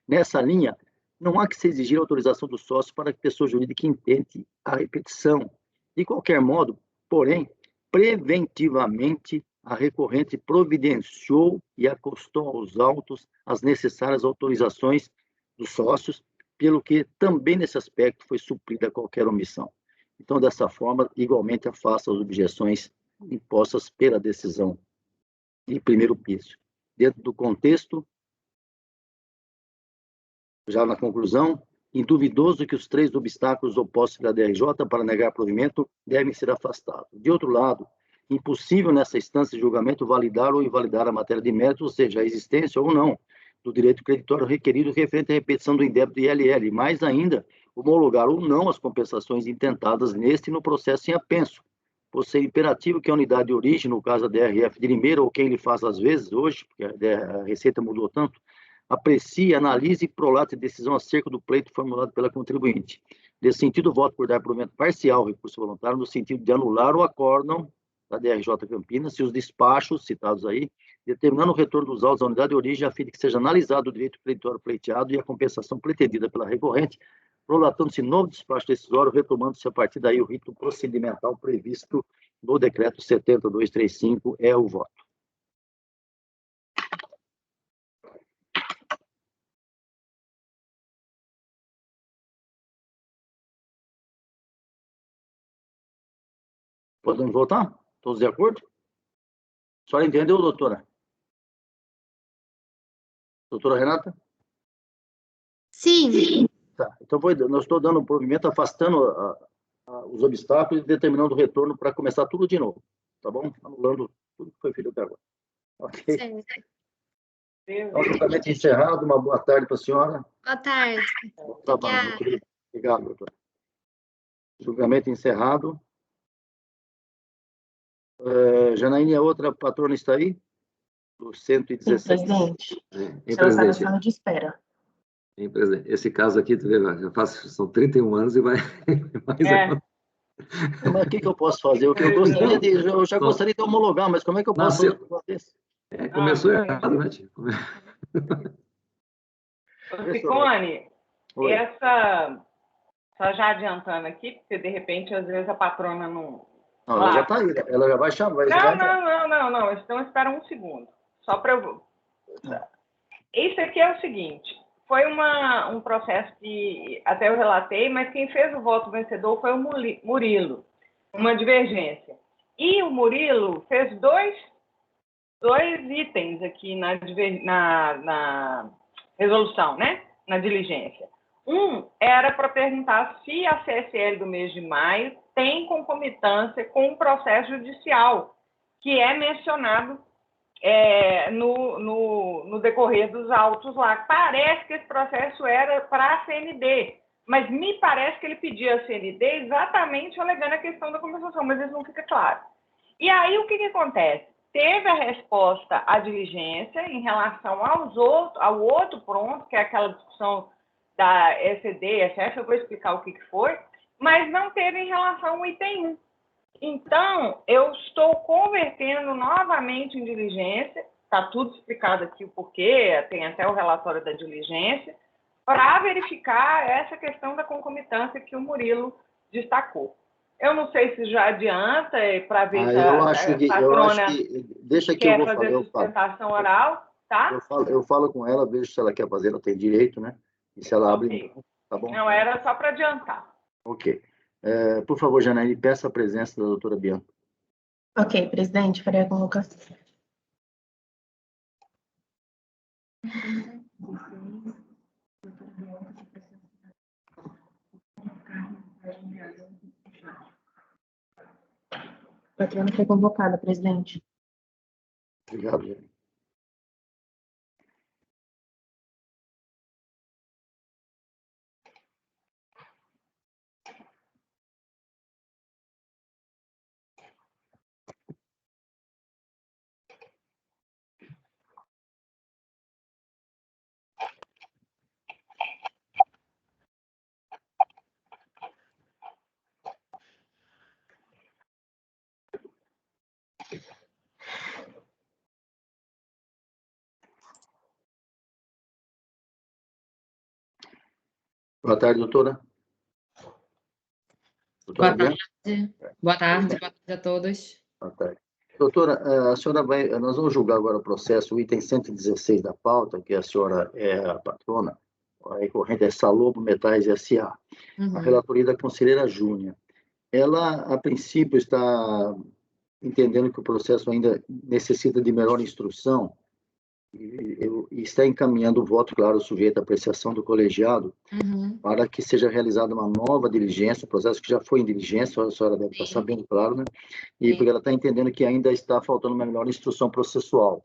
Speaker 1: Nessa linha, não há que se exigir a autorização do sócio para que a pessoa jurídica intente a repetição. De qualquer modo, porém, preventivamente, a recorrente providenciou e acostou aos autos as necessárias autorizações dos sócios, pelo que também nesse aspecto foi suprida qualquer omissão. Então, dessa forma, igualmente afasta as objeções impostas pela decisão de primeiro ofício. Dentro do contexto, já na conclusão, induvidoso que os 3 obstáculos opostos pela DRJ para negar provimento devem ser afastados. De outro lado, impossível nessa instância de julgamento validar ou invalidar a matéria de mérito, ou seja, a existência ou não do direito creditório requerido referente à repetição do indébito ILL, mais ainda, homologar ou não as compensações intentadas neste e no processo em apenso, por ser imperativo que a unidade de origem, no caso a DRF de Limeira, ou quem lhe faz às vezes hoje, porque a receita mudou tanto, aprecie, analise e prolate a decisão acerca do pleito formulado pela contribuinte. Nesse sentido, voto por dar provimento parcial ao recurso voluntário, no sentido de anular o acórdão da DRJ Campinas e os despachos citados aí, determinando o retorno dos autos à unidade de origem, a fim de que seja analisado o direito creditório pleiteado e a compensação pretendida pela recorrente, prolatando-se novo despacho decisório, retomando-se a partir daí o rito procedimental previsto no decreto 7235, é o voto. Podemos votar? Todos de acordo? A senhora entendeu, doutora? Doutora Renata?
Speaker 5: Sim.
Speaker 1: Tá. Então, nós estou dando um provimento, afastando os obstáculos e determinando o retorno para começar tudo de novo. Tá bom? Anulando tudo que foi feito até agora. Ok?
Speaker 5: Certo.
Speaker 1: Então, julgamento encerrado. Uma boa tarde para a senhora.
Speaker 5: Boa tarde.
Speaker 1: Bom trabalho, meu querido. Obrigado, doutor. Julgamento encerrado. Janaína, a outra patrona está aí? Do 116.
Speaker 3: Sim, presidente.
Speaker 4: Em
Speaker 3: Ela está na
Speaker 4: presidente,
Speaker 3: sala de espera.
Speaker 4: em presidente, esse caso aqui, tu vê, já faço, são 31 anos e vai mais
Speaker 1: Mas o que eu posso fazer? Eu já gostaria de homologar, mas como é que eu posso fazer um desse?
Speaker 4: começou errado, né, tio?
Speaker 2: Ciccone, só já adiantando aqui, porque de repente, às vezes, a patrona não...
Speaker 1: Não, ela já está aí, ela já vai chamar.
Speaker 2: Não, então espera um segundo. Só para eu... Isso aqui é o seguinte, foi um processo que até eu relatei, mas quem fez o voto vencedor foi o Murilo, uma divergência. E o Murilo fez dois itens aqui na resolução, né? Na diligência. Um era para perguntar se a CSL do mês de maio tem concomitância com o processo judicial, que é mencionado no decorrer dos autos lá. Parece que esse processo era para a CND, mas me parece que ele pedia a CND exatamente alegando a questão da compensação, mas isso não fica claro. E aí, o que acontece? Teve a resposta à diligência em relação ao outro pronto, que é aquela discussão da SED, SF, eu vou explicar o que foi, mas não teve em relação ao item 1. Então, eu estou convertendo novamente em diligência, está tudo explicado aqui o porquê, tem até o relatório da diligência, para verificar essa questão da concomitância que o Murilo destacou. Eu não sei se já adianta para ver se a patrona
Speaker 1: deixa que eu vou
Speaker 2: fazer
Speaker 1: falar,
Speaker 2: sustentação oral, tá?
Speaker 1: Eu falo com ela, vejo se ela quer fazer, ela tem direito, né? E se ela abre, tá bom?
Speaker 2: Não, era só para adiantar.
Speaker 1: Ok. Por favor, Janaíne, peça a presença da doutora Bianca.
Speaker 3: Ok, presidente, farei a convocação. A patrona foi convocada, presidente.
Speaker 1: Obrigado, Janaíne. Boa tarde, doutora.
Speaker 6: Boa tarde. Boa tarde a todos.
Speaker 1: Boa tarde. Doutora, a senhora nós vamos julgar agora o processo, o item 116 da pauta, que a senhora é a patrona, a recorrente é Salobo Metais S.A. A relatoria da conselheira Júnia. Ela, a princípio, está entendendo que o processo ainda necessita de melhor instrução e está encaminhando o voto, claro, sujeito à apreciação do colegiado, para que seja realizada uma nova diligência, o processo que já foi em diligência, a senhora deve estar sabendo, claro, né? E porque ela está entendendo que ainda está faltando uma melhor instrução processual.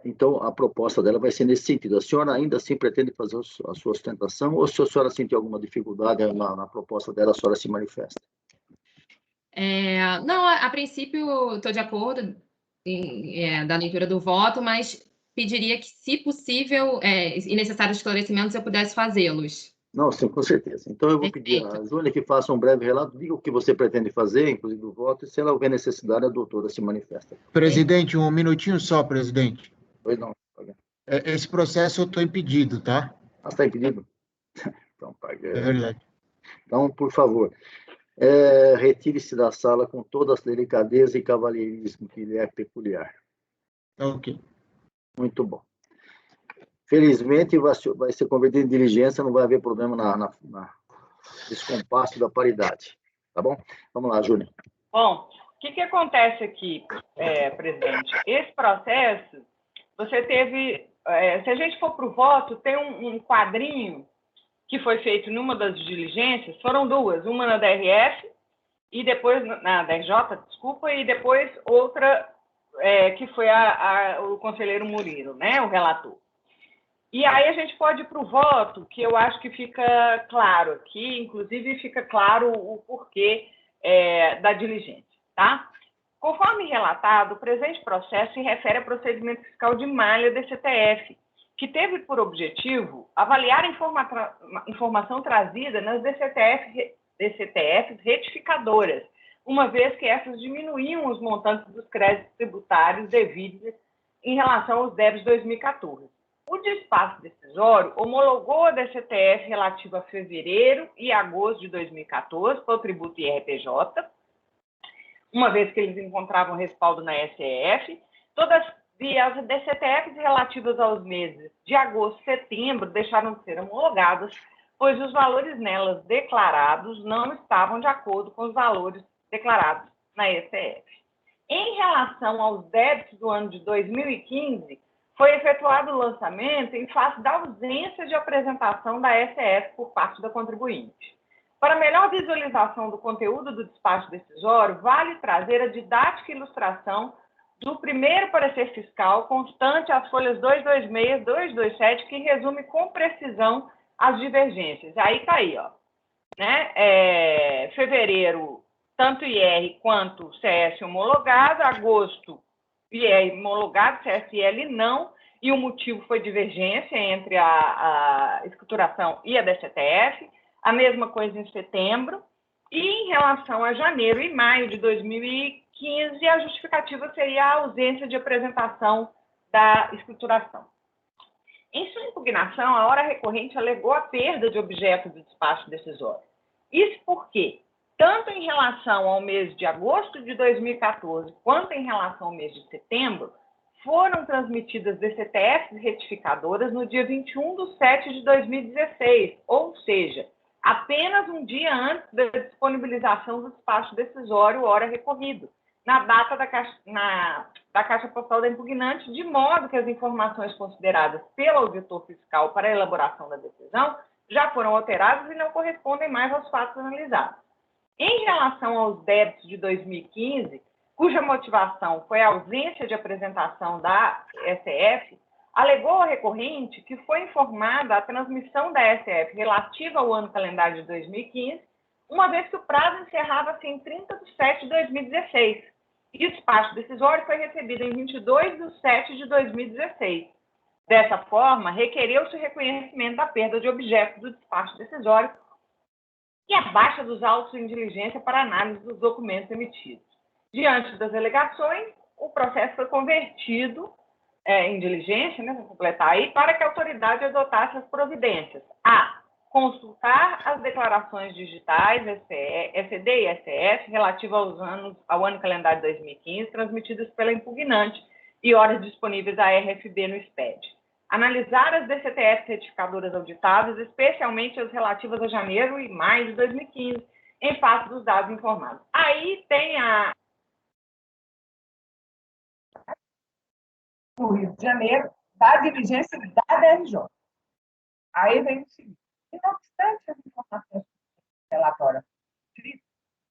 Speaker 1: Então, a proposta dela vai ser nesse sentido. A senhora ainda assim pretende fazer a sua sustentação, ou se a senhora sentir alguma dificuldade na proposta dela, a senhora se manifesta?
Speaker 6: Não, a princípio, estou de acordo da leitura do voto, mas pediria que, se possível e necessários esclarecimentos, eu pudesse fazê-los.
Speaker 1: Não, sim, com certeza. Então, eu vou pedir à Júlia que faça um breve relato, diga o que você pretende fazer, inclusive do voto, e se ela houver necessidade, a doutora se manifesta.
Speaker 7: Presidente, um minutinho só, presidente.
Speaker 1: Pois não.
Speaker 7: Esse processo eu estou impedido, tá?
Speaker 1: Está impedido? Então, pague.
Speaker 7: É verdade.
Speaker 1: Então, por favor, retire-se da sala com toda a delicadeza e cavalheirismo que lhe é peculiar.
Speaker 7: Ok.
Speaker 1: Muito bom. Felizmente, vai ser convertido em diligência, não vai haver problema na descompasso da paridade. Tá bom? Vamos lá, Júnior.
Speaker 2: Bom, o que acontece aqui, presidente? Esse processo, você teve... se a gente for para o voto, tem um quadrinho que foi feito numa das diligências, foram duas, uma na DRF e depois na DRJ, desculpa, e depois outra que foi o conselheiro Murilo, né, o relator. E aí a gente pode ir para o voto, que eu acho que fica claro aqui, inclusive fica claro o porquê da diligência, tá? Conforme relatado, o presente processo se refere a procedimento fiscal de malha da DCTF, que teve por objetivo avaliar a informação trazida nas DCTFs retificadoras, uma vez que essas diminuíam os montantes dos créditos tributários devidos em relação aos débitos de 2014. O despacho decisório homologou a DCTF relativa a fevereiro e agosto de 2014 para o tributo IRPJ, uma vez que eles encontravam respaldo na SEF. Todas as DCTFs relativas aos meses de agosto e setembro deixaram de ser homologadas, pois os valores nelas declarados não estavam de acordo com os valores declarados na SEF. Em relação aos débitos do ano de 2015, foi efetuado o lançamento em face da ausência de apresentação da SEF por parte da contribuinte. Para melhor visualização do conteúdo do despacho decisório, vale trazer a didática ilustração do primeiro parecer fiscal constante às folhas 226 e 227, que resume com precisão as divergências. Aí está aí, ó, né? Fevereiro, tanto IR quanto CS homologado, agosto, IR homologado, CSL não, e o motivo foi divergência entre a escrituração e a DCTF, a mesma coisa em setembro, e em relação a janeiro e maio de 2015, a justificativa seria a ausência de apresentação da escrituração. Em sua impugnação, a hora recorrente alegou a perda de objeto do despacho decisório. Isso porque, tanto em relação ao mês de agosto de 2014, quanto em relação ao mês de setembro, foram transmitidas DCTFs retificadoras no dia 21/7/2016, ou seja, apenas um dia antes da disponibilização do despacho decisório hora recorrido, na data da Caixa Postal da impugnante, de modo que as informações consideradas pelo auditor fiscal para a elaboração da decisão já foram alteradas e não correspondem mais aos fatos analisados. Em relação aos débitos de 2015, cuja motivação foi a ausência de apresentação da SEF, alegou a recorrente que foi informada a transmissão da SEF relativa ao ano calendário de 2015, uma vez que o prazo encerrava-se em 30/7/2016, e o despacho decisório foi recebido em 22/7/2016. Dessa forma, requereu-se o reconhecimento da perda de objeto do despacho decisório e a baixa dos autos em diligência para análise dos documentos emitidos. Diante das alegações, o processo foi convertido em diligência, né, vou completar aí, para que a autoridade adotasse as providências. A. consultar as declarações digitais, SCD e SF, relativas ao ano calendário de 2015, transmitidas pela impugnante e horas disponíveis à RFB no SPED. Analisar as DCTF certificadoras auditadas, especialmente as relativas a janeiro e maio de 2015, em face dos dados informados. Aí tem no Rio de Janeiro, da diligência da DRJ. Aí vem o seguinte: e não obstante as informações do relatório,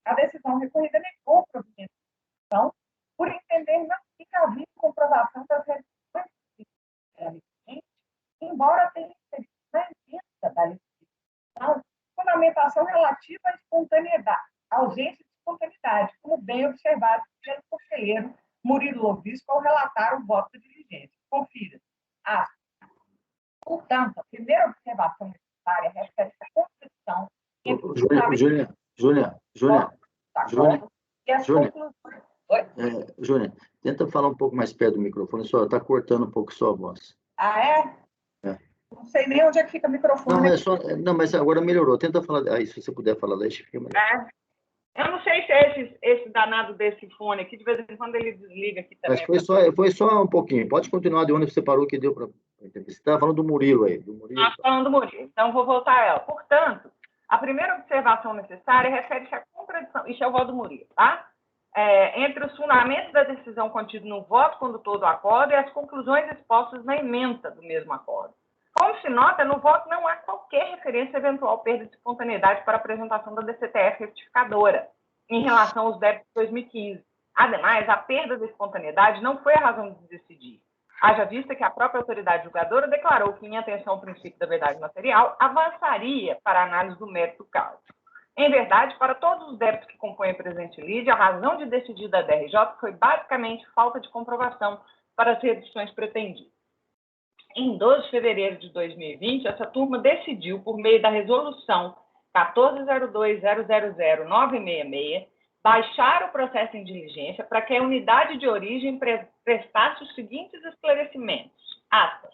Speaker 2: a decisão recorrida negou o provimento da decisão por entender não ter havido comprovação das restrições, embora tenha sido na emenda da legislação fundamentação relativa à espontaneidade, à ausência de espontaneidade, como bem observado pelo conselheiro Murilo Lovisco ao relatar o voto da diligência. Confira. Portanto, a primeira observação necessária refere-se à concepção entre o e as conclusões.
Speaker 1: Júlia, tenta falar um pouco mais perto do microfone, só está cortando um pouco sua voz.
Speaker 2: Ah, é?
Speaker 1: É.
Speaker 2: Não sei nem onde é que fica o microfone.
Speaker 1: Não, mas agora melhorou. Tenta falar. Aí, se você puder falar daí, fica melhor.
Speaker 2: Eu não sei se é esse danado desse fone aqui, de vez em quando ele desliga aqui também.
Speaker 1: Mas foi só um pouquinho. Pode continuar de onde você parou, que deu para entender. Você estava falando do Murilo aí.
Speaker 2: Nós falando do Murilo, então vou voltar a ela. Portanto, a primeira observação necessária refere-se à contradição, isso é o voto do Murilo, tá? Entre os fundamentos da decisão contidos no voto condutor do acordo e as conclusões expostas na ementa do mesmo acordo. Como se nota, no voto não há qualquer referência a eventual perda de espontaneidade para a apresentação da DCTF retificadora em relação aos débitos de 2015. Ademais, a perda de espontaneidade não foi a razão de decidir. Haja vista que a própria autoridade julgadora declarou que, em atenção ao princípio da verdade material, avançaria para a análise do mérito do caso. Em verdade, para todos os débitos que compõem o presente lide, a razão de decidir da DRJ foi basicamente falta de comprovação para as reduções pretendidas. Em 12 de fevereiro de 2020, essa turma decidiu, por meio da resolução 14.02.000.966, baixar o processo em diligência para que a unidade de origem prestasse os seguintes esclarecimentos. Aspas.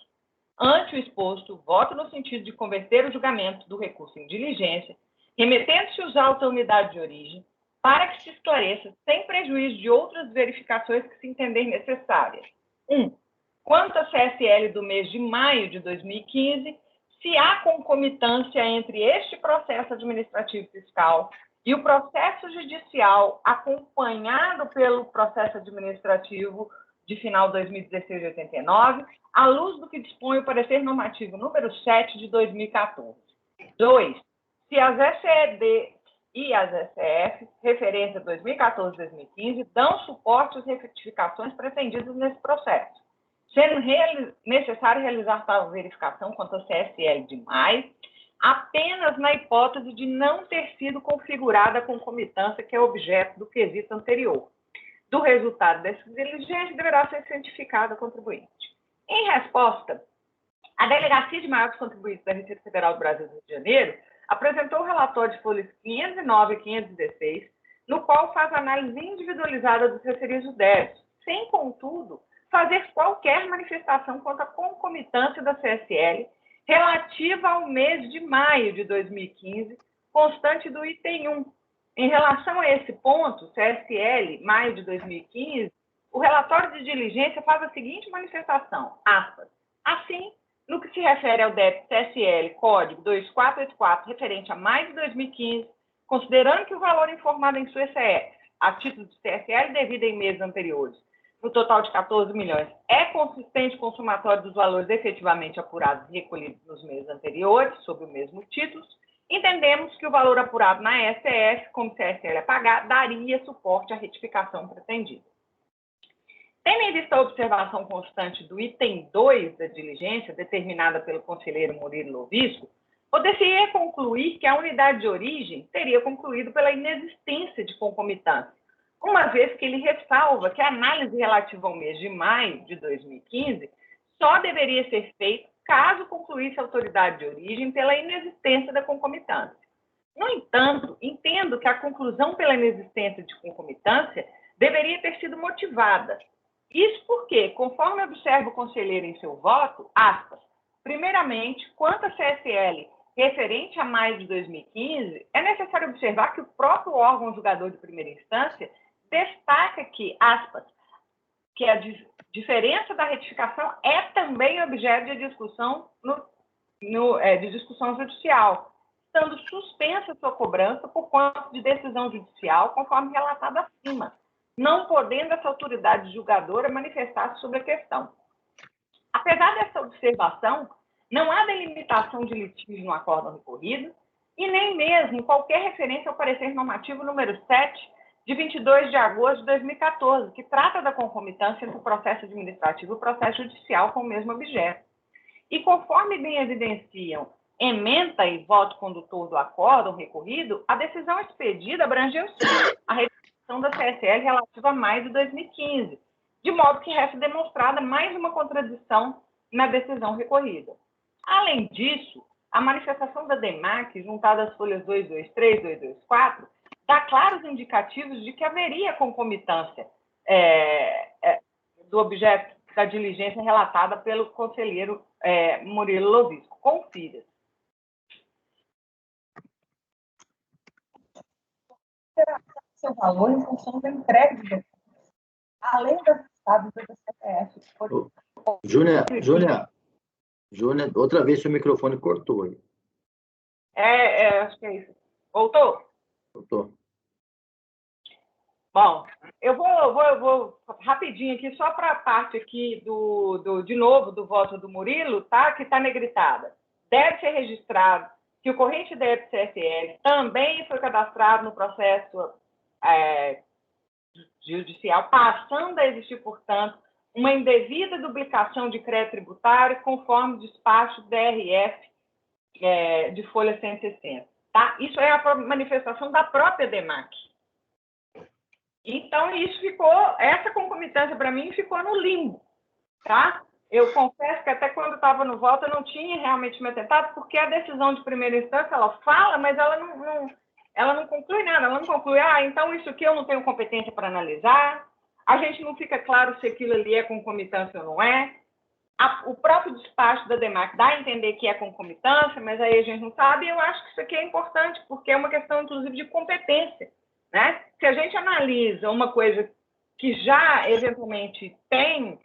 Speaker 2: Ante o exposto, voto no sentido de converter o julgamento do recurso em diligência, remetendo-se os autos à unidade de origem, para que se esclareça, sem prejuízo de outras verificações que se entender necessárias. 1. Quanto à CSL do mês de maio de 2015, se há concomitância entre este processo administrativo fiscal e o processo judicial acompanhado pelo processo administrativo de final de 2016 de 89, à luz do que dispõe o parecer normativo número 7 de 2014. 2. Se as SED e as SF, referência 2014-2015, dão suporte às retificações pretendidas nesse processo, sendo necessário realizar tal verificação quanto à CSL de maio, apenas na hipótese de não ter sido configurada a concomitância que é objeto do quesito anterior. Do resultado dessa diligência deverá ser cientificado o contribuinte. Em resposta, a Delegacia de Maiores Contribuintes da Receita Federal do Brasil do Rio de Janeiro apresentou o relatório de folhas 509 e 516, no qual faz análise individualizada dos referidos débitos, sem, contudo, fazer qualquer manifestação quanto à concomitância da CSL relativa ao mês de maio de 2015, constante do item 1. Em relação a esse ponto, CSL, maio de 2015, o relatório de diligência faz a seguinte manifestação, aspas, assim, no que se refere ao débito CSL, código 2484, referente a maio de 2015, considerando que o valor informado em sua CF, a título de CSL devido em meses anteriores, no total de 14 milhões, é consistente com o somatório dos valores efetivamente apurados e recolhidos nos meses anteriores, sob o mesmo título, entendemos que o valor apurado na SF, como CSL a pagar, daria suporte à retificação pretendida. Tendo em vista a observação constante do item 2 da diligência, determinada pelo conselheiro Murilo Lovisco, poderia concluir que a unidade de origem teria concluído pela inexistência de concomitância, uma vez que ele ressalva que a análise relativa ao mês de maio de 2015 só deveria ser feita caso concluísse a autoridade de origem pela inexistência da concomitância. No entanto, entendo que a conclusão pela inexistência de concomitância deveria ter sido motivada. Isso porque, conforme observa o conselheiro em seu voto, aspas, primeiramente, quanto à CSL referente a maio de 2015, é necessário observar que o próprio órgão julgador de primeira instância destaca que, aspas, que a diferença da retificação é também objeto de discussão de discussão judicial, estando suspensa sua cobrança por conta de decisão judicial, conforme relatado acima, não podendo essa autoridade julgadora manifestar-se sobre a questão. Apesar dessa observação, não há delimitação de litígio no acórdão recorrido e nem mesmo qualquer referência ao parecer normativo número 7, de 22 de agosto de 2014, que trata da concomitância entre o processo administrativo e o processo judicial com o mesmo objeto. E conforme bem evidenciam ementa e voto condutor do acórdão recorrido, a decisão expedida abrangeu sim a restrição da CSL relativa a maio de 2015, de modo que resta demonstrada mais uma contradição na decisão recorrida. Além disso, a manifestação da DEMAC, juntada às folhas 223 e 224, dá claros indicativos de que haveria concomitância do objeto da diligência relatada pelo conselheiro Murilo Lovisco. Confira. Seu valor em função da entrega de documentos, além das estados da CPF.
Speaker 1: Júnior, outra vez seu microfone cortou aí.
Speaker 2: Acho que é isso. Voltou?
Speaker 1: Voltou.
Speaker 2: Bom, eu vou rapidinho aqui, só para a parte aqui de novo, do voto do Murilo, tá? Que está negritada. Deve ser registrado que o corrente débito CSL também foi cadastrado no processo judicial, passando a existir, portanto, uma indevida duplicação de crédito tributário conforme despacho DRF de folha 160. Tá? Isso é a manifestação da própria DEMAC. Então, essa concomitância para mim ficou no limbo. Tá? Eu confesso que até quando estava no voto eu não tinha realmente me atentado, porque a decisão de primeira instância, ela fala, mas ela não conclui nada. Ela não conclui, então isso aqui eu não tenho competência para analisar, a gente não fica claro se aquilo ali é concomitância ou não é. O próprio despacho da DEMAC dá a entender que é concomitância, mas aí a gente não sabe, e eu acho que isso aqui é importante, porque é uma questão, inclusive, de competência. Né? Se a gente analisa uma coisa que já, eventualmente, tem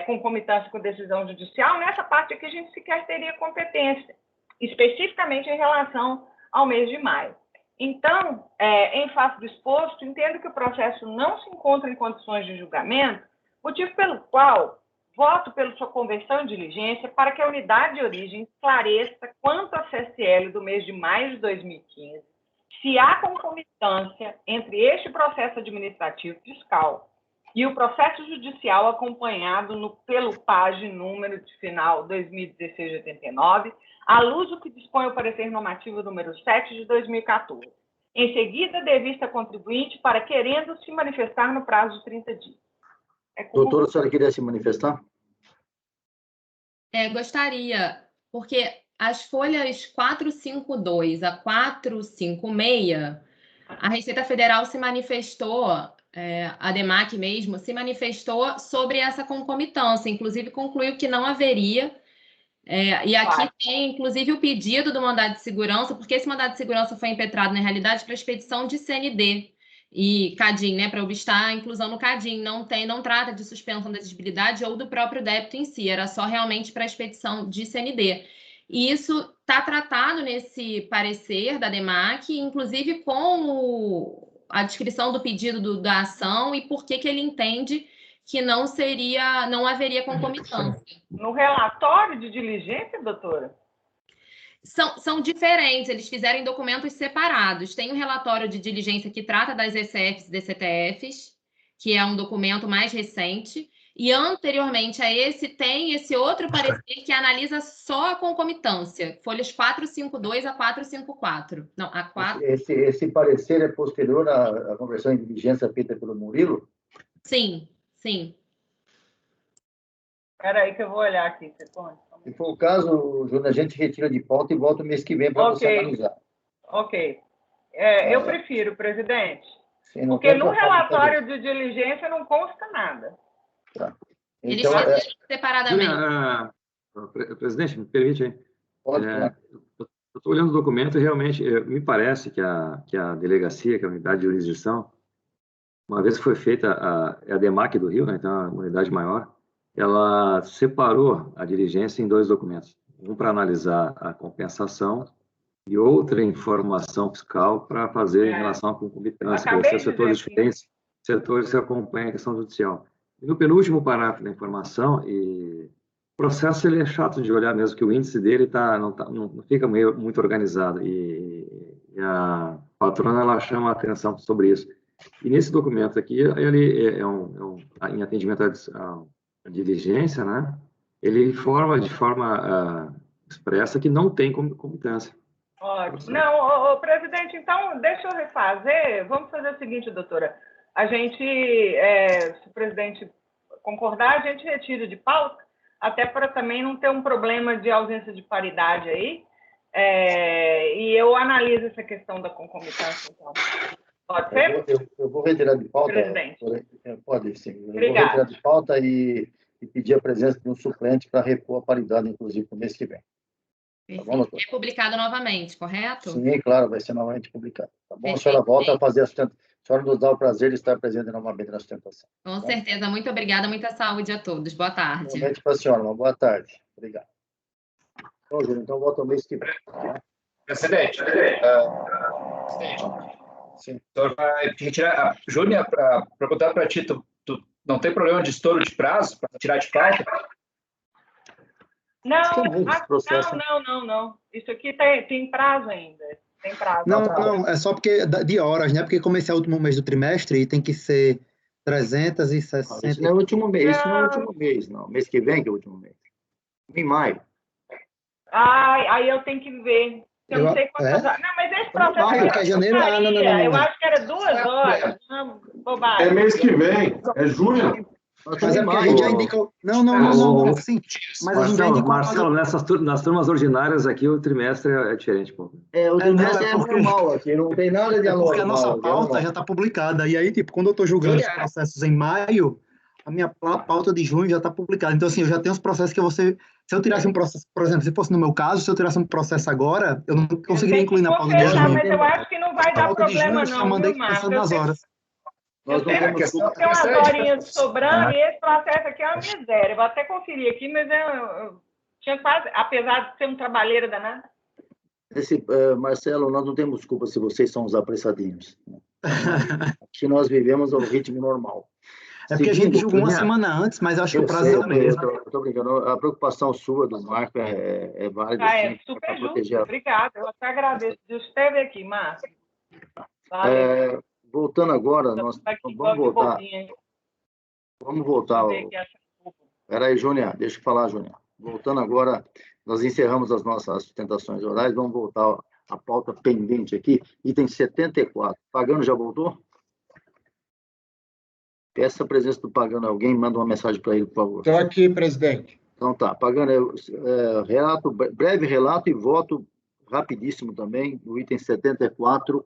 Speaker 2: concomitância com decisão judicial, nessa parte aqui a gente sequer teria competência, especificamente em relação ao mês de maio. Então, em face do exposto, entendo que o processo não se encontra em condições de julgamento, motivo pelo qual voto pela sua conversão em diligência para que a unidade de origem esclareça quanto à CSL do mês de maio de 2015, se há concomitância entre este processo administrativo fiscal e o processo judicial acompanhado pelo PAG número de final 2016-89, à luz do que dispõe o parecer normativo número 7 de 2014. Em seguida, dê vista contribuinte para querendo se manifestar no prazo de 30 dias.
Speaker 1: Doutora, a senhora queria se manifestar?
Speaker 6: Gostaria, porque as folhas 452 a 456, a Receita Federal se manifestou, a DEMAC mesmo, se manifestou sobre essa concomitância, inclusive concluiu que não haveria, e aqui tem, inclusive, o pedido do mandado de segurança, porque esse mandado de segurança foi impetrado, na realidade, para expedição de CND e CADIM, né, para obstar a inclusão no CADIM, não trata de suspensão da exigibilidade ou do próprio débito em si, era só realmente para expedição de CND. E isso está tratado nesse parecer da DEMAC, inclusive com a descrição do pedido da ação e por que ele entende que não haveria concomitância.
Speaker 2: No relatório de diligência, doutora?
Speaker 6: São diferentes, eles fizeram em documentos separados. Tem um relatório de diligência que trata das ECFs e DCTFs, que é um documento mais recente, e anteriormente a esse tem esse outro parecer que analisa só a concomitância, folhas 452 a 454. Não, a 4...
Speaker 1: Esse parecer é posterior à conversão em diligência feita pelo Murilo?
Speaker 6: Sim, sim.
Speaker 2: Espera aí que eu vou olhar aqui.
Speaker 1: Se for o caso, Júnior, a gente retira de pauta e volta o mês que vem para você analisar.
Speaker 2: Ok. Eu prefiro, presidente.
Speaker 1: Sim,
Speaker 2: porque no relatório de diligência não consta nada.
Speaker 1: Tá.
Speaker 6: Eles
Speaker 1: Então,
Speaker 6: fizeram separadamente.
Speaker 4: Presidente, me permite aí.
Speaker 1: Pode,
Speaker 4: eu estou olhando o documento e realmente me parece que a delegacia, que é a unidade de jurisdição, uma vez que foi feita a DEMAC do Rio, né, então a unidade maior, ela separou a diligência em 2 documentos. Um para analisar a compensação e outra informação fiscal para fazer em relação à concomitância, que são setores diferentes, setores que acompanham a questão judicial. E no penúltimo parágrafo da informação, o processo ele é chato de olhar mesmo, que o índice dele não fica muito organizado, e a patrona ela chama a atenção sobre isso. E nesse documento aqui, ele em atendimento à diligência, né, ele informa de forma expressa que não tem concomitância.
Speaker 2: Ótimo. Não, presidente, então, deixa eu refazer. Vamos fazer o seguinte, doutora. A gente, se o presidente concordar, a gente retira de pauta, até para também não ter um problema de ausência de paridade aí. E eu analiso essa questão da concomitância, então. Pode ser?
Speaker 1: Eu vou retirar de pauta.
Speaker 2: Presidente.
Speaker 1: Pode, sim. Eu
Speaker 2: Obrigada.
Speaker 1: vou retirar de pauta e pedir a presença de um suplente para repor a paridade, inclusive, para o mês que vem. Tá bom, doutor?
Speaker 6: É publicado novamente, correto?
Speaker 1: Sim, claro, vai ser novamente publicado. Tá bom? A
Speaker 6: Perfeito.
Speaker 1: senhora volta a fazer a sustentação. A senhora nos dá o prazer de estar presente novamente na sustentação.
Speaker 6: Com certeza. Muito obrigada. Muita saúde a todos. Boa tarde.
Speaker 1: Novamente para a senhora. Uma boa tarde. Obrigado. Bom, Júnior, então volta ao mês que vem.
Speaker 8: Presidente,
Speaker 1: Sim.
Speaker 8: o senhor vai retirar. Júnior, para perguntar para ti, tu não tem problema de estouro de prazo para tirar de pauta?
Speaker 2: Não,
Speaker 1: esse processo.
Speaker 2: não. Isso aqui tem prazo ainda. Tem prazo.
Speaker 9: Não, é só porque de horas, né? Porque como esse é o último mês do trimestre e tem que ser 360.
Speaker 1: Isso não é o último mês, isso não é o último mês, não. Mês que vem que é o último mês. Em maio.
Speaker 2: Aí eu tenho que ver. Eu não sei quantas horas. Não, mas esse processo
Speaker 9: Maio, que é janeiro. Não.
Speaker 2: eu acho que era 2 horas. Não, bobagem.
Speaker 10: É mês que vem, é junho.
Speaker 9: Mas é porque a gente já indicou. Não, sim. Mas a gente já indicou.
Speaker 4: Marcelo, nas turmas ordinárias aqui, o trimestre é diferente, pô.
Speaker 1: O trimestre é normal aqui, não tem nada de anormal.
Speaker 9: Porque a nossa pauta já está publicada. E aí, tipo, quando eu estou julgando os processos em maio, a minha pauta de junho já está publicada. Então, assim, eu já tenho os processos que você... Se eu tirasse um processo, por exemplo, se fosse no meu caso, se eu tirasse um processo agora, eu não conseguiria incluir na pauta de junho.
Speaker 2: Mas eu acho que não vai dar problema, não,
Speaker 9: eu mandei pensando nas horas.
Speaker 1: Nós não temos
Speaker 2: tem umas horinhas sobrando e esse processo aqui é uma miséria. Eu vou até conferir aqui, mas eu tinha quase, apesar de ser um trabalheiro danado.
Speaker 1: Marcelo, nós não temos culpa se vocês são os apressadinhos. Aqui nós vivemos ao ritmo normal.
Speaker 9: É porque a gente julgou uma semana antes, mas eu acho que o prazo é o mesmo.
Speaker 1: Estou brincando. A preocupação sua, do Marco, é válida.
Speaker 2: É super justo. Obrigada. Eu até agradeço. Deus esteve aqui, Márcio.
Speaker 1: Voltando agora, nós vamos voltar. Vamos voltar. Espera aí, Júnior. Deixa eu falar, Júnior. Voltando agora, nós encerramos as nossas sustentações orais. Vamos voltar à pauta pendente aqui. Item 74. Pagano já voltou? Peça a presença do Pagano. Alguém manda uma mensagem para ele, por favor.
Speaker 7: Estou aqui, presidente.
Speaker 1: Então tá. Pagano, breve relato e voto rapidíssimo também no item 74.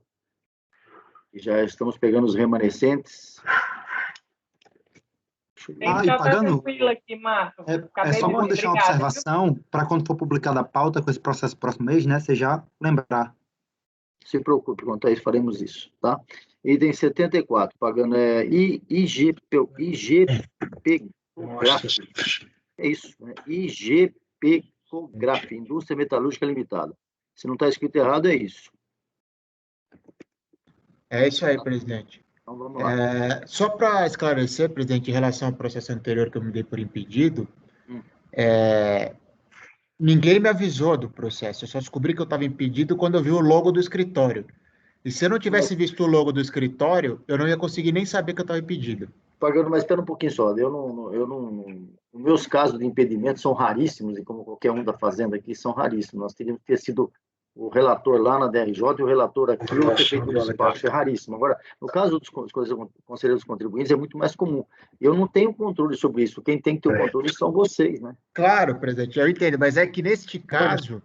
Speaker 1: Já estamos pegando os remanescentes.
Speaker 9: Pagano,
Speaker 2: aqui, Marco.
Speaker 9: É só bom deixar uma observação para quando for publicada a pauta com esse processo próximo mês, né? Você já lembrar.
Speaker 1: Se preocupe, quanto a isso, faremos isso, tá? Item 74, Pagano IGP Gráfico. É isso, né? IGP Gráfico, Indústria Metalúrgica Limitada. Se não está escrito errado, é isso.
Speaker 7: É isso aí, presidente.
Speaker 1: Então, vamos lá.
Speaker 7: Só para esclarecer, presidente, em relação ao processo anterior que eu me dei por impedido, ninguém me avisou do processo. Eu só descobri que eu estava impedido quando eu vi o logo do escritório. E se eu não tivesse visto o logo do escritório, eu não ia conseguir nem saber que eu estava impedido.
Speaker 1: Pagano, mas espera um pouquinho só. Os meus casos de impedimento são raríssimos, e como qualquer um da Fazenda aqui, são raríssimos. Nós teríamos que ter sido o relator lá na DRJ e o relator aqui, o prefeito do despacho. É raríssimo. Agora, no caso dos conselheiros contribuintes, é muito mais comum. Eu não tenho controle sobre isso. Quem tem que ter o controle são vocês, né?
Speaker 7: Claro, presidente, eu entendo. Mas é que, neste caso,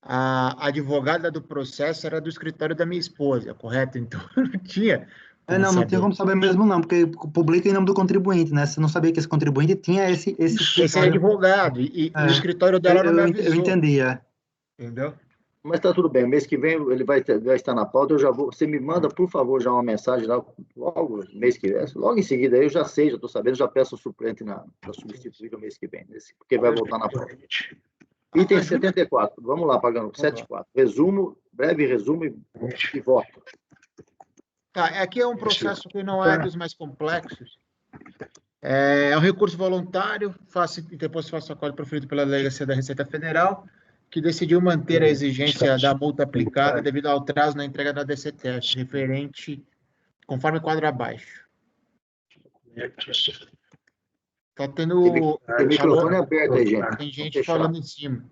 Speaker 7: a advogada do processo era do escritório da minha esposa, correto? Então, eu não tinha...
Speaker 9: Não tem como saber mesmo, não, porque publica em nome do contribuinte, né? Você não sabia que esse contribuinte tinha esse
Speaker 7: é advogado, e o escritório dela não me avisou.
Speaker 9: Eu entendi,
Speaker 7: Entendeu?
Speaker 1: Mas está tudo bem, mês que vem ele vai estar na pauta, você me manda, por favor, já uma mensagem lá, logo, mês que vem, logo em seguida, eu já sei, já estou sabendo, já peço o suplente para substituir o mês que vem, porque vai voltar na pauta. Item 74, vamos lá, Pagano, 74, resumo, breve resumo e voto.
Speaker 7: Tá, aqui é um processo que não é dos mais complexos. É um recurso voluntário, depois faço acordo proferido pela Delegacia da Receita Federal, que decidiu manter a exigência da multa aplicada devido ao atraso na entrega da DCTF, referente, conforme quadro abaixo. Está tendo...
Speaker 1: Tem microfone aberto aí, gente.
Speaker 7: Tem gente falando em cima.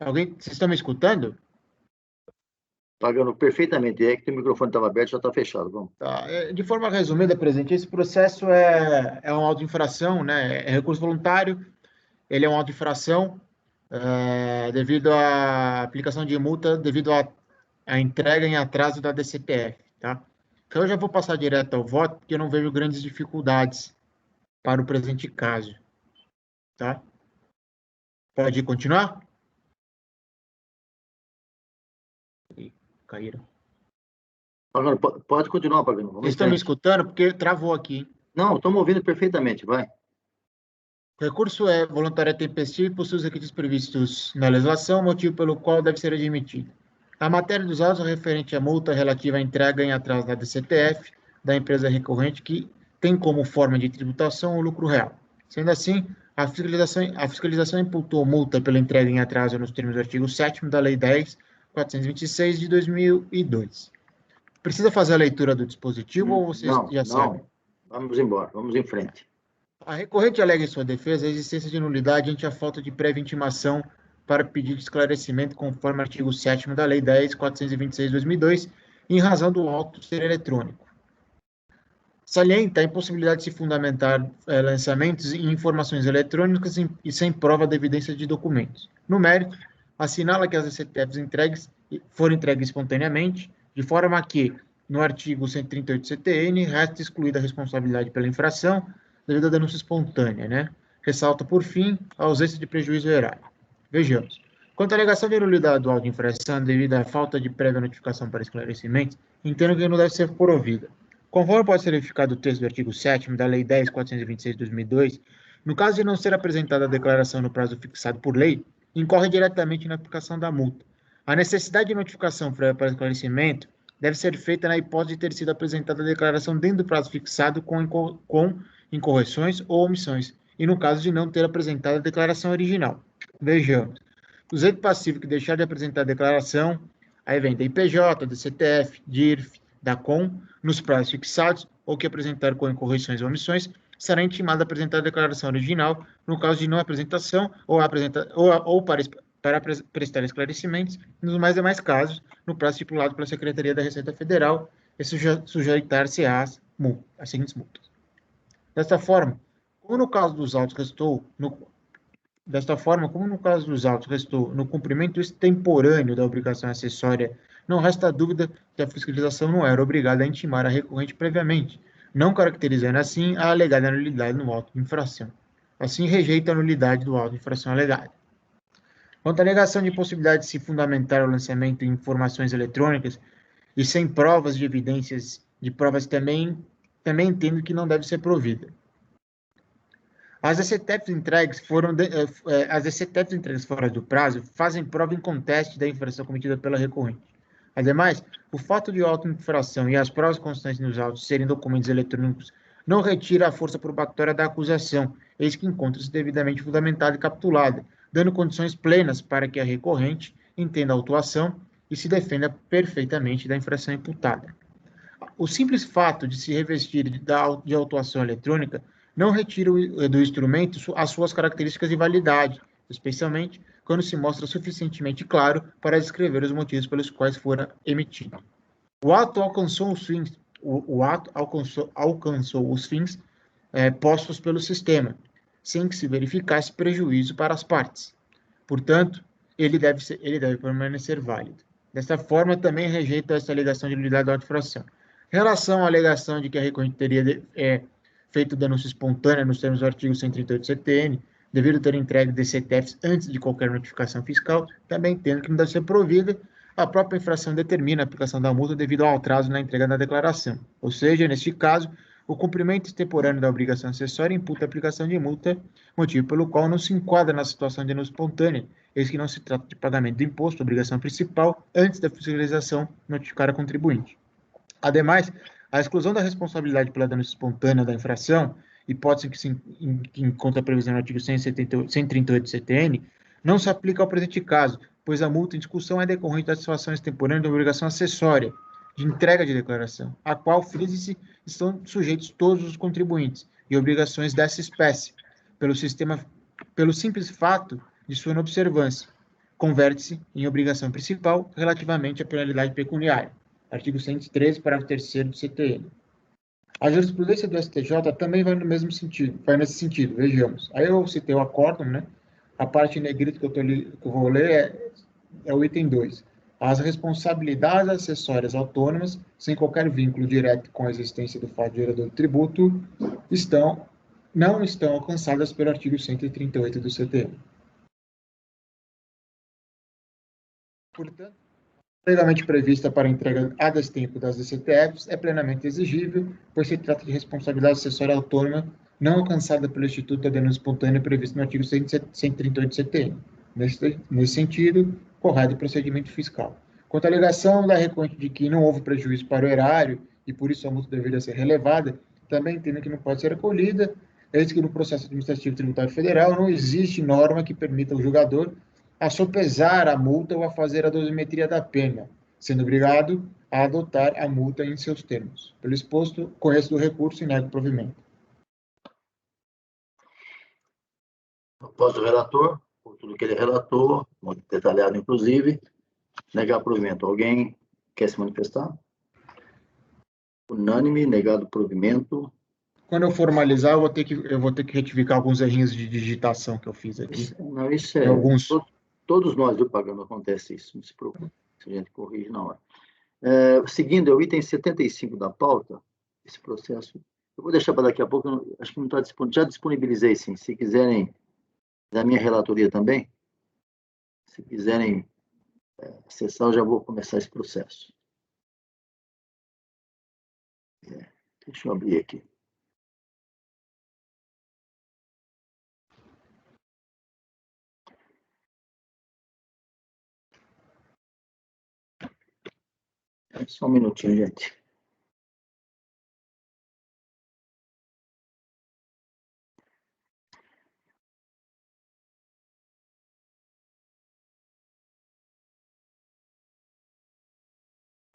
Speaker 7: Vocês estão me escutando?
Speaker 1: Pagando perfeitamente. É que o microfone estava aberto, já está fechado. Vamos.
Speaker 7: Tá. De forma resumida, presidente, esse processo é uma auto-infração, né? É recurso voluntário, ele é uma auto-infração devido à aplicação de multa, devido à entrega em atraso da DCTF, tá? Então, eu já vou passar direto ao voto, porque eu não vejo grandes dificuldades para o presente caso, tá? Pode continuar? Caíram.
Speaker 1: Pagano, pode continuar, Pagano.
Speaker 7: Vocês estão me escutando? Porque travou aqui, hein?
Speaker 1: Não, estamos ouvindo perfeitamente, vai.
Speaker 7: O recurso é voluntário tempestivo e possui os requisitos previstos na legislação, motivo pelo qual deve ser admitido. A matéria dos autos é referente à multa relativa à entrega em atraso da DCTF da empresa recorrente que tem como forma de tributação o lucro real. Sendo assim, a fiscalização imputou multa pela entrega em atraso nos termos do artigo 7º da Lei 10.426 de 2002. Precisa fazer a leitura do dispositivo ou vocês já sabem?
Speaker 1: Vamos embora, vamos em frente.
Speaker 7: A recorrente alega em sua defesa a existência de nulidade ante a falta de prévia intimação para pedido de esclarecimento conforme artigo 7º da Lei 10.426 de 2002, em razão do auto ser eletrônico. Salienta a impossibilidade de se fundamentar lançamentos em informações eletrônicas e sem prova da evidência de documentos. No mérito, assinala que as DCTFs entregues foram entregues espontaneamente, de forma que, no artigo 138 CTN, resta excluída a responsabilidade pela infração devido à denúncia espontânea, né? Ressalta, por fim, a ausência de prejuízo erário. Vejamos. Quanto à alegação de nulidade do auto de infração devido à falta de prévia notificação para esclarecimento, entendo que não deve ser provida. Conforme pode ser verificado o texto do artigo 7º da Lei 10.426 de 2002, no caso de não ser apresentada a declaração no prazo fixado por lei, incorre diretamente na aplicação da multa. A necessidade de notificação prévia para esclarecimento deve ser feita na hipótese de ter sido apresentada a declaração dentro do prazo fixado com incorreções ou omissões, e no caso de não ter apresentado a declaração original. Vejamos. O sujeito passivo que deixar de apresentar a declaração, aí vem da IPJ, da CTF, DIRF, da COM, nos prazos fixados, ou que apresentar com incorreções ou omissões, será intimado a apresentar a declaração original, no caso de não apresentação, ou para prestar esclarecimentos, nos mais demais casos, no prazo estipulado pela Secretaria da Receita Federal, e sujeitar-se às seguintes multas. Desta forma, como no caso dos autos restou no cumprimento extemporâneo da obrigação acessória, não resta dúvida que a fiscalização não era obrigada a intimar a recorrente previamente, não caracterizando assim a alegada nulidade no auto de infração. Assim, rejeita a nulidade do auto de infração alegada. Quanto à negação de possibilidade de se fundamentar o lançamento em informações eletrônicas e sem provas de evidências de provas também entendo que não deve ser provida. As DCTFs entregues fora do prazo fazem prova inconteste da infração cometida pela recorrente. Ademais, o fato de auto-infração e as provas constantes nos autos serem documentos eletrônicos não retira a força probatória da acusação, eis que encontra-se devidamente fundamentada e capitulada, dando condições plenas para que a recorrente entenda a autuação e se defenda perfeitamente da infração imputada. O simples fato de se revestir de autuação eletrônica não retira do instrumento as suas características de validade, especialmente quando se mostra suficientemente claro para descrever os motivos pelos quais fora emitido. O ato alcançou os fins postos pelo sistema, sem que se verificasse prejuízo para as partes. Portanto, ele deve permanecer válido. Desta forma, também rejeita esta alegação de nulidade da auto-infração. Em relação à alegação de que a recorrente teria feito denúncia espontânea nos termos do artigo 138 CTN, devido ter entregue DCTFs antes de qualquer notificação fiscal, também entendo que não deve ser provida. A própria infração determina a aplicação da multa devido ao atraso na entrega da declaração. Ou seja, neste caso, o cumprimento extemporâneo da obrigação acessória imputa a aplicação de multa, motivo pelo qual não se enquadra na situação de denúncia espontânea, eis que não se trata de pagamento do imposto, obrigação principal, antes da fiscalização notificar a contribuinte. Ademais, a exclusão da responsabilidade pela denúncia espontânea da infração, hipótese que encontra a previsão no artigo 138 do CTN, não se aplica ao presente caso, pois a multa em discussão é decorrente da satisfação extemporânea da obrigação acessória de entrega de declaração, a qual, frise-se, estão sujeitos todos os contribuintes e obrigações dessa espécie, pelo simples fato de sua inobservância, converte-se em obrigação principal relativamente à penalidade pecuniária. Artigo 113, parágrafo 3º do CTN. A jurisprudência do STJ também vai nesse sentido, vejamos. Aí eu citei o acórdão, né? A parte em negrito que eu vou ler é o item 2. As responsabilidades acessórias autônomas, sem qualquer vínculo direto com a existência do fato gerador do tributo, não estão alcançadas pelo artigo 138 do CTN. Portanto, legalmente prevista para entrega a destempo das DCTFs é plenamente exigível, pois se trata de responsabilidade acessória autônoma não alcançada pelo Instituto da Denúncia Espontânea previsto no artigo 138 do CTN. Nesse sentido, correto o procedimento fiscal. Quanto à alegação da recorrente de que não houve prejuízo para o erário e por isso a multa deveria ser relevada, também entendo que não pode ser acolhida, eis que no processo administrativo tributário federal não existe norma que permita ao julgador a sopesar a multa ou a fazer a dosimetria da pena, sendo obrigado a adotar a multa em seus termos. Pelo exposto, conheço do recurso e nego o provimento.
Speaker 1: Após o relator, por tudo que ele relatou, muito detalhado, inclusive, negar provimento. Alguém quer se manifestar? Unânime, negado provimento.
Speaker 7: Quando eu formalizar, eu vou ter que retificar alguns errinhos de digitação que eu fiz aqui.
Speaker 1: Não, isso é...
Speaker 7: Alguns...
Speaker 1: Todos nós, do pagando, acontece isso, não se preocupe, a gente corrige na hora. Seguindo, é o item 75 da pauta, esse processo, eu vou deixar para daqui a pouco, acho que não está disponível, já disponibilizei sim, se quiserem, da minha relatoria também, se quiserem acessar, eu já vou começar esse processo. Deixa eu abrir aqui. Só um minutinho, gente.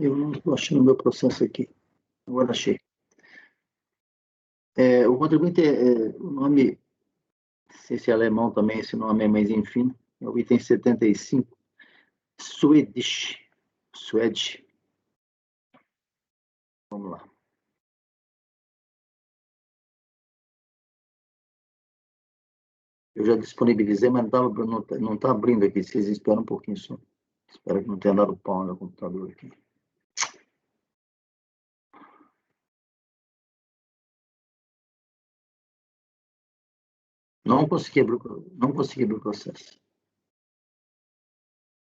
Speaker 1: Eu não estou achando o meu processo aqui. Agora achei. O contribuinte, o nome, não sei se é alemão também, esse nome é, mas enfim, é o item 75, Swedish. Vamos lá. Eu já disponibilizei, mas não está abrindo aqui. Vocês esperam um pouquinho só. Espero que não tenha dado pau no computador aqui. Não consegui abrir o processo.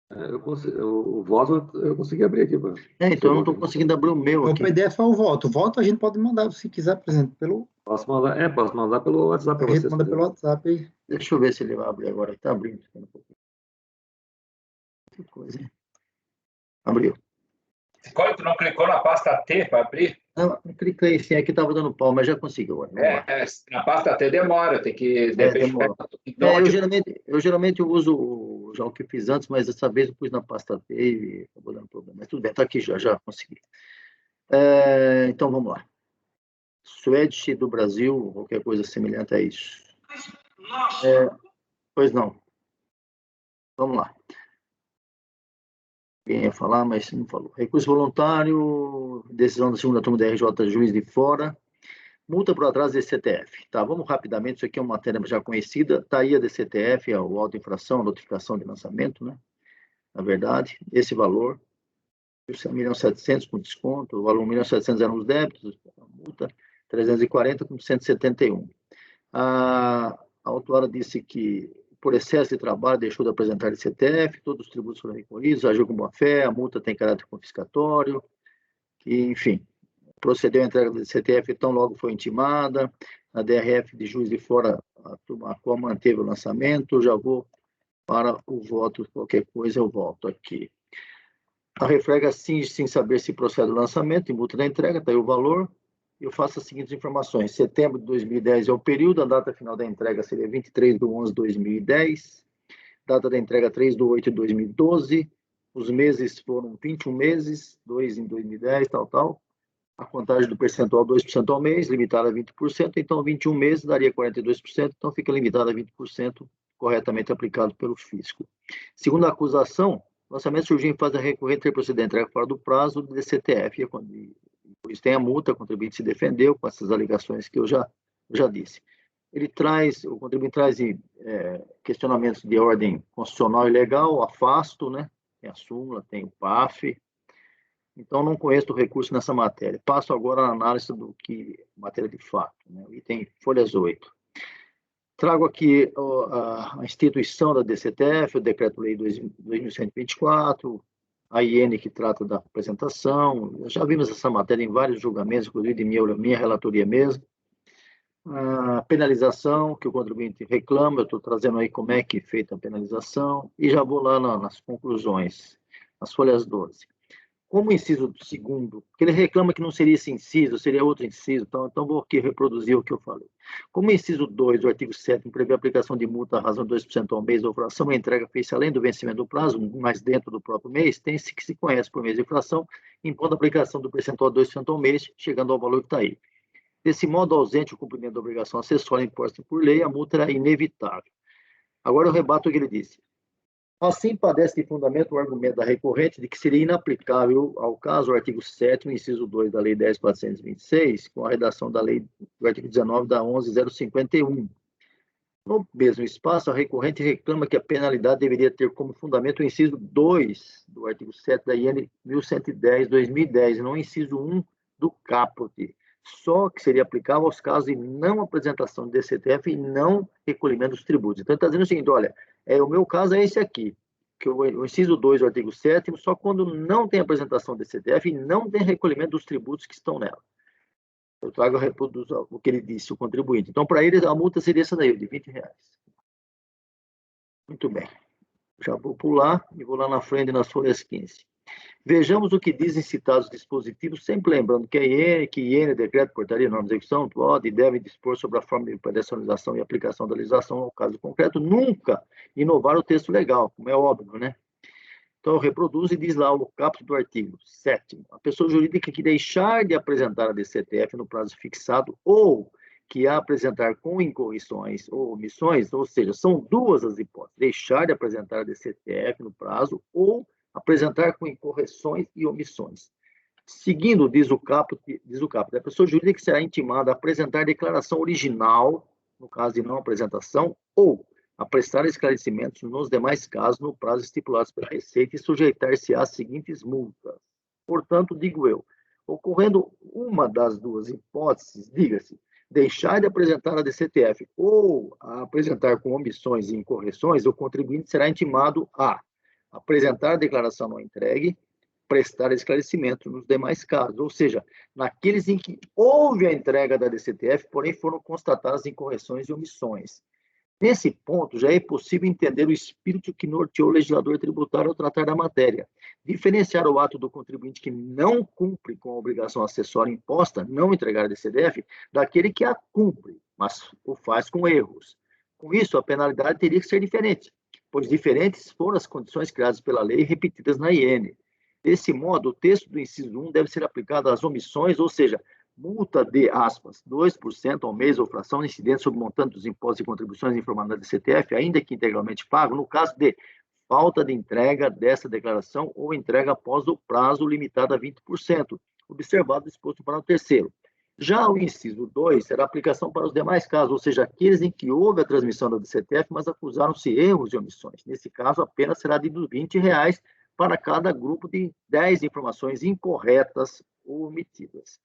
Speaker 4: O voto eu consegui abrir aqui.
Speaker 1: Então eu não estou conseguindo abrir o meu aqui.
Speaker 9: O PDF é o voto. O voto a gente pode mandar, se quiser, por exemplo, pelo...
Speaker 4: Posso mandar pelo WhatsApp para
Speaker 9: vocês.
Speaker 4: vocês.
Speaker 9: Manda pelo WhatsApp aí.
Speaker 1: Deixa eu ver se ele vai abrir agora. Está abrindo. Que coisa, hein? Abriu.
Speaker 8: Tu não clicou na pasta T para abrir?
Speaker 1: Não, cliquei sim, aqui estava dando pau, mas já consegui.
Speaker 8: Na pasta T demora, tem que...
Speaker 1: demora. Então, eu geralmente uso já o que fiz antes, mas dessa vez eu pus na pasta T e acabou dando problema. Mas tudo bem, está aqui já consegui. Então, vamos lá. Swedish do Brasil, qualquer coisa semelhante a isso. Pois não. Vamos lá. Quem ia falar, mas não falou. Recurso voluntário, decisão da segunda turma da RJ, juiz de fora, multa por atraso de DCTF. Tá, vamos rapidamente, isso aqui é uma matéria já conhecida, tá aí a DCTF, a auto-infração, notificação de lançamento, né? Na verdade, esse valor, 1.700.000 com desconto, o valor 1.700.000 eram os débitos, a multa 340 com 171. A a autora disse que, por excesso de trabalho, deixou de apresentar DCTF, todos os tributos foram recolhidos, agiu com boa-fé, a multa tem caráter confiscatório, e, enfim, procedeu a entrega do DCTF, tão logo foi intimada, a DRF de Juiz de Fora, a qual manteve o lançamento, já vou para o voto, qualquer coisa eu volto aqui. A Refrega cinge sem saber se procede o lançamento e multa da entrega, está aí o valor. Eu faço as seguintes informações. Setembro de 2010 é o período, a data final da entrega seria 23/11/2010, data da entrega 3/8/2012, os meses foram 21 meses, 2 em 2010, tal. A contagem do percentual 2% ao mês, limitada a 20%, então 21 meses daria 42%, então fica limitada a 20%, corretamente aplicado pelo fisco. Segundo a acusação, o lançamento surgiu em fase recorrente ter procedido a entrega fora do prazo do DCTF, e por isso tem a multa, o contribuinte se defendeu com essas alegações que eu já disse. O contribuinte traz questionamentos de ordem constitucional e legal, afasto, né? Tem a súmula, tem o PAF, então não conheço o recurso nessa matéria. Passo agora a análise do que matéria de fato, né? Item folhas 8. Trago aqui a instituição da DCTF, o Decreto-Lei 2124, a IN que trata da apresentação. Já vimos essa matéria em vários julgamentos, inclusive de minha relatoria mesmo. A penalização que o contribuinte reclama, eu estou trazendo aí como é que é feita a penalização, e já vou lá nas conclusões, nas folhas 12. Como inciso segundo, porque ele reclama que não seria esse inciso, seria outro inciso, então vou aqui reproduzir o que eu falei. Como inciso 2 do artigo 7º prevê a aplicação de multa à razão de 2% ao mês da infração, a entrega feita além do vencimento do prazo, mas dentro do próprio mês, tem-se que se conhece por mês de infração, impondo a aplicação do percentual de 2% ao mês, chegando ao valor que está aí. Desse modo, ausente o cumprimento da obrigação acessória imposta por lei, a multa era inevitável. Agora eu rebato o que ele disse. Assim, padece de fundamento o argumento da recorrente de que seria inaplicável ao caso o artigo 7º, inciso 2 da Lei 10.426, com a redação da Lei do artigo 19 da 11.051. No mesmo espaço, a recorrente reclama que a penalidade deveria ter como fundamento o inciso 2 do artigo 7 da IN 1110/2010, não o inciso 1 do caput, só que seria aplicável aos casos de não apresentação de DCTF e não recolhimento dos tributos. Então, está dizendo o seguinte, olha, o meu caso é esse aqui, que o inciso 2 do artigo 7º, só quando não tem apresentação de DCTF e não tem recolhimento dos tributos que estão nela. Eu trago, reproduzo o que ele disse, o contribuinte. Então, para ele, a multa seria essa daí, de R$20. Muito bem. Já vou pular e vou lá na frente, nas folhas 15. Vejamos o que dizem citados dispositivos, sempre lembrando que IN, decreto, portaria, norma de execução, pode e deve dispor sobre a forma de operacionalização e aplicação da legislação ao caso concreto, nunca inovar o texto legal, como é óbvio, né? Então, eu reproduzo e diz lá o caput do artigo 7º. A pessoa jurídica que deixar de apresentar a DCTF no prazo fixado ou que a apresentar com incorreções ou omissões, ou seja, são duas as hipóteses, deixar de apresentar a DCTF no prazo ou apresentar com incorreções e omissões. Seguindo, diz o caput, a pessoa jurídica será intimada a apresentar declaração original, no caso de não apresentação, ou a prestar esclarecimentos nos demais casos no prazo estipulado pela Receita e sujeitar-se às seguintes multas. Portanto, digo eu, ocorrendo uma das duas hipóteses, diga-se, deixar de apresentar a DCTF ou a apresentar com omissões e incorreções, o contribuinte será intimado a apresentar a declaração não entregue, prestar esclarecimento nos demais casos, ou seja, naqueles em que houve a entrega da DCTF, porém foram constatadas incorreções e omissões. Nesse ponto, já é possível entender o espírito que norteou o legislador tributário ao tratar da matéria. Diferenciar o ato do contribuinte que não cumpre com a obrigação acessória imposta, não entregar a DCTF, daquele que a cumpre, mas o faz com erros. Com isso, a penalidade teria que ser diferente, pois diferentes foram as condições criadas pela lei e repetidas na IN. Desse modo, o texto do inciso 1 deve ser aplicado às omissões, ou seja, multa de, aspas, 2% ao mês ou fração incidente sobre o montante dos impostos e contribuições informadas na DCTF, ainda que integralmente pago, no caso de falta de entrega dessa declaração ou entrega após o prazo limitado a 20%, observado o disposto para o terceiro. Já o inciso 2 será aplicação para os demais casos, ou seja, aqueles em que houve a transmissão da DCTF, mas acusaram-se erros e omissões. Nesse caso, a pena será de R$20 para cada grupo de 10 informações incorretas ou omitidas.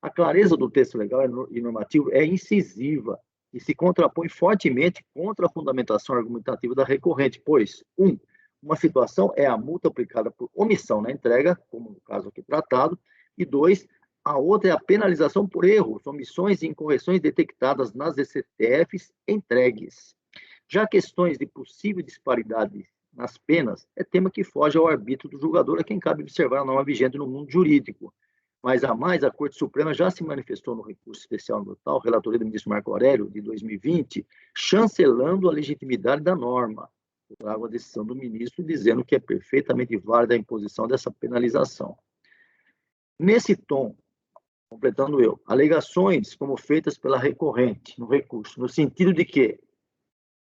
Speaker 1: A clareza do texto legal e normativo é incisiva e se contrapõe fortemente contra a fundamentação argumentativa da recorrente, pois, uma situação é a multa aplicada por omissão na entrega, como no caso aqui tratado, e 2, a outra é a penalização por erros, omissões e incorreções detectadas nas DCTFs entregues. Já questões de possível disparidade nas penas é tema que foge ao arbítrio do julgador, a quem cabe observar a norma vigente no mundo jurídico. Mas a Corte Suprema já se manifestou no recurso especial no tal, relatoria do ministro Marco Aurélio, de 2020, chancelando a legitimidade da norma. Eu trago a decisão do ministro dizendo que é perfeitamente válida a imposição dessa penalização. Nesse tom, completando eu, alegações como feitas pela recorrente no recurso, no sentido de que,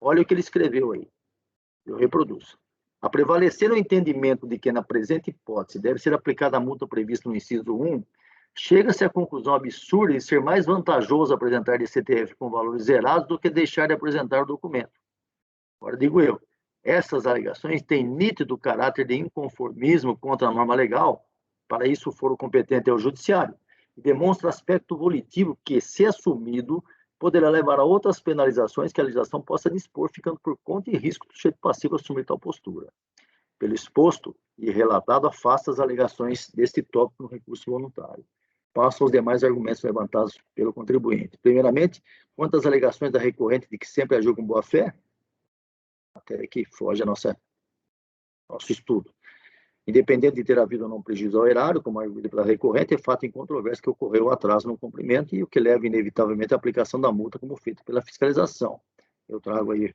Speaker 1: olha o que ele escreveu aí, eu reproduzo. A prevalecer o entendimento de que, na presente hipótese, deve ser aplicada a multa prevista no inciso 1, chega-se à conclusão absurda de ser mais vantajoso apresentar DCTF com valores zerados do que deixar de apresentar o documento. Agora, digo eu, essas alegações têm nítido caráter de inconformismo contra a norma legal, para isso o foro competente é o judiciário, e demonstra aspecto volitivo que, se assumido, poderá levar a outras penalizações que a legislação possa dispor, ficando por conta e risco do sujeito passivo assumir tal postura. Pelo exposto e relatado, afasta as alegações deste tópico no recurso voluntário. Passo aos demais argumentos levantados pelo contribuinte. Primeiramente, quanto às alegações da recorrente de que sempre agiu com boa-fé, até que foge a nosso estudo. Independente de ter havido ou não prejuízo ao erário, como arguido pela recorrente, é fato incontroverso que ocorreu o atraso no cumprimento e o que leva inevitavelmente à aplicação da multa como feito pela fiscalização. Eu trago aí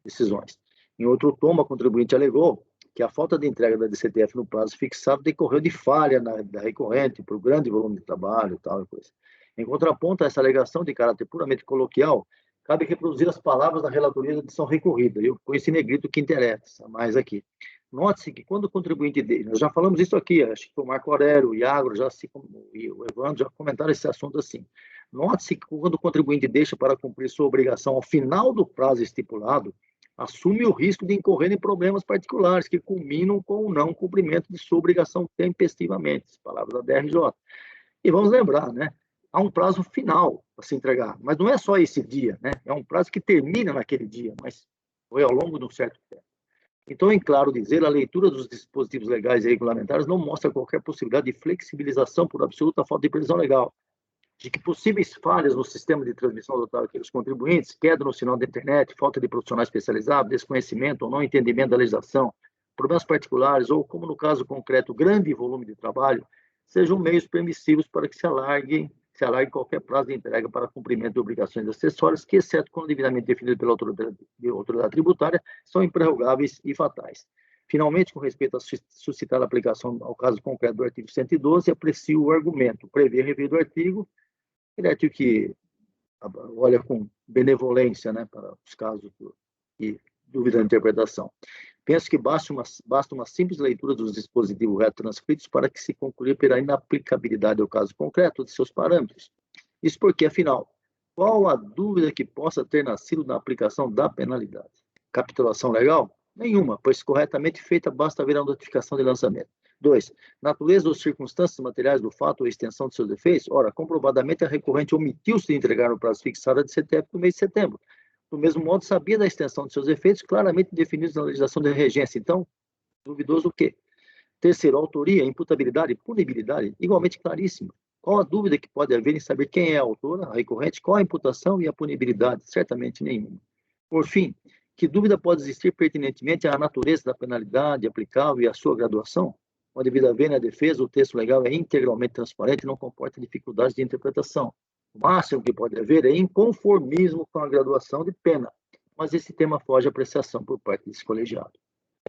Speaker 1: decisões. Em outro tomo, a contribuinte alegou que a falta de entrega da DCTF no prazo fixado decorreu de falha da recorrente por grande volume de trabalho e tal coisa. Em contraponto a essa alegação de caráter puramente coloquial, cabe reproduzir as palavras da relatoria da edição recorrida. Eu conheci negrito que interessa mais aqui. Note-se que quando o contribuinte dele, nós já falamos isso aqui, acho que o Marco Aurélio, o Iagro, e o Evandro já comentaram esse assunto assim. Note-se que quando o contribuinte deixa para cumprir sua obrigação ao final do prazo estipulado, assume o risco de incorrer em problemas particulares que culminam com o não cumprimento de sua obrigação tempestivamente, palavras da DRJ. E vamos lembrar, né? Há um prazo final para se entregar, mas não é só esse dia, né? É um prazo que termina naquele dia, mas foi ao longo de um certo tempo. Então, em claro dizer, a leitura dos dispositivos legais e regulamentares não mostra qualquer possibilidade de flexibilização por absoluta falta de previsão legal, de que possíveis falhas no sistema de transmissão adotável pelos contribuintes, queda no sinal da internet, falta de profissional especializado, desconhecimento ou não entendimento da legislação, problemas particulares ou, como no caso concreto, grande volume de trabalho, sejam meios permissivos para que se alargue qualquer prazo de entrega para cumprimento de obrigações acessórias que, exceto quando devidamente definido pela autoridade tributária, são improrrogáveis e fatais. Finalmente, com respeito a suscitar a aplicação ao caso concreto do artigo 112, aprecio o argumento, prevê review do artigo que olha com benevolência, né, para os casos de dúvida de interpretação. Penso que basta uma simples leitura dos dispositivos retranscritos para que se concluir pela inaplicabilidade ao caso concreto de seus parâmetros. Isso porque, afinal, qual a dúvida que possa ter nascido na aplicação da penalidade? Capitulação legal? Nenhuma, pois corretamente feita basta ver a notificação de lançamento. 2. Natureza ou circunstâncias materiais do fato ou extensão de seus efeitos? Ora, comprovadamente a recorrente omitiu-se de entregar no prazo fixado a DCTF no mês de setembro. Do mesmo modo, sabia da extensão de seus efeitos claramente definidos na legislação de regência. Então, duvidoso o quê? Terceiro, autoria, imputabilidade, punibilidade, igualmente claríssima. Qual a dúvida que pode haver em saber quem é a autora, a recorrente, qual a imputação e a punibilidade? Certamente nenhuma. Por fim, que dúvida pode existir pertinentemente à natureza da penalidade aplicável e à sua graduação? Com a devida vênia à defesa, o texto legal é integralmente transparente e não comporta dificuldades de interpretação. O máximo que pode haver é inconformismo com a graduação de pena, mas esse tema foge à apreciação por parte desse colegiado.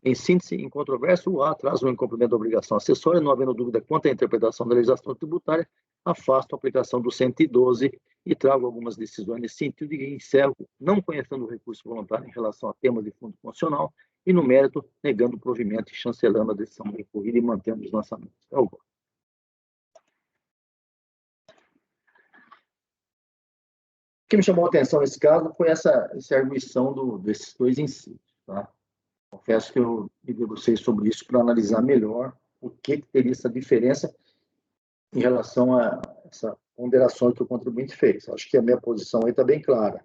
Speaker 1: Em síntese, incontroverso, o atraso no incumprimento da obrigação acessória, não havendo dúvida quanto à interpretação da legislação tributária, afasto a aplicação do 112 e trago algumas decisões nesse sentido e encerro não conhecendo o recurso voluntário em relação a temas de fundo funcional e, no mérito, negando o provimento e chancelando a decisão recorrida e mantendo os lançamentos. É o voto. O que me chamou a atenção nesse caso foi essa arguição desses dois incisos. Tá? Confesso que eu me debrucei sobre isso para analisar melhor o que teria essa diferença em relação a essa ponderação que o contribuinte fez. Acho que a minha posição aí está bem clara.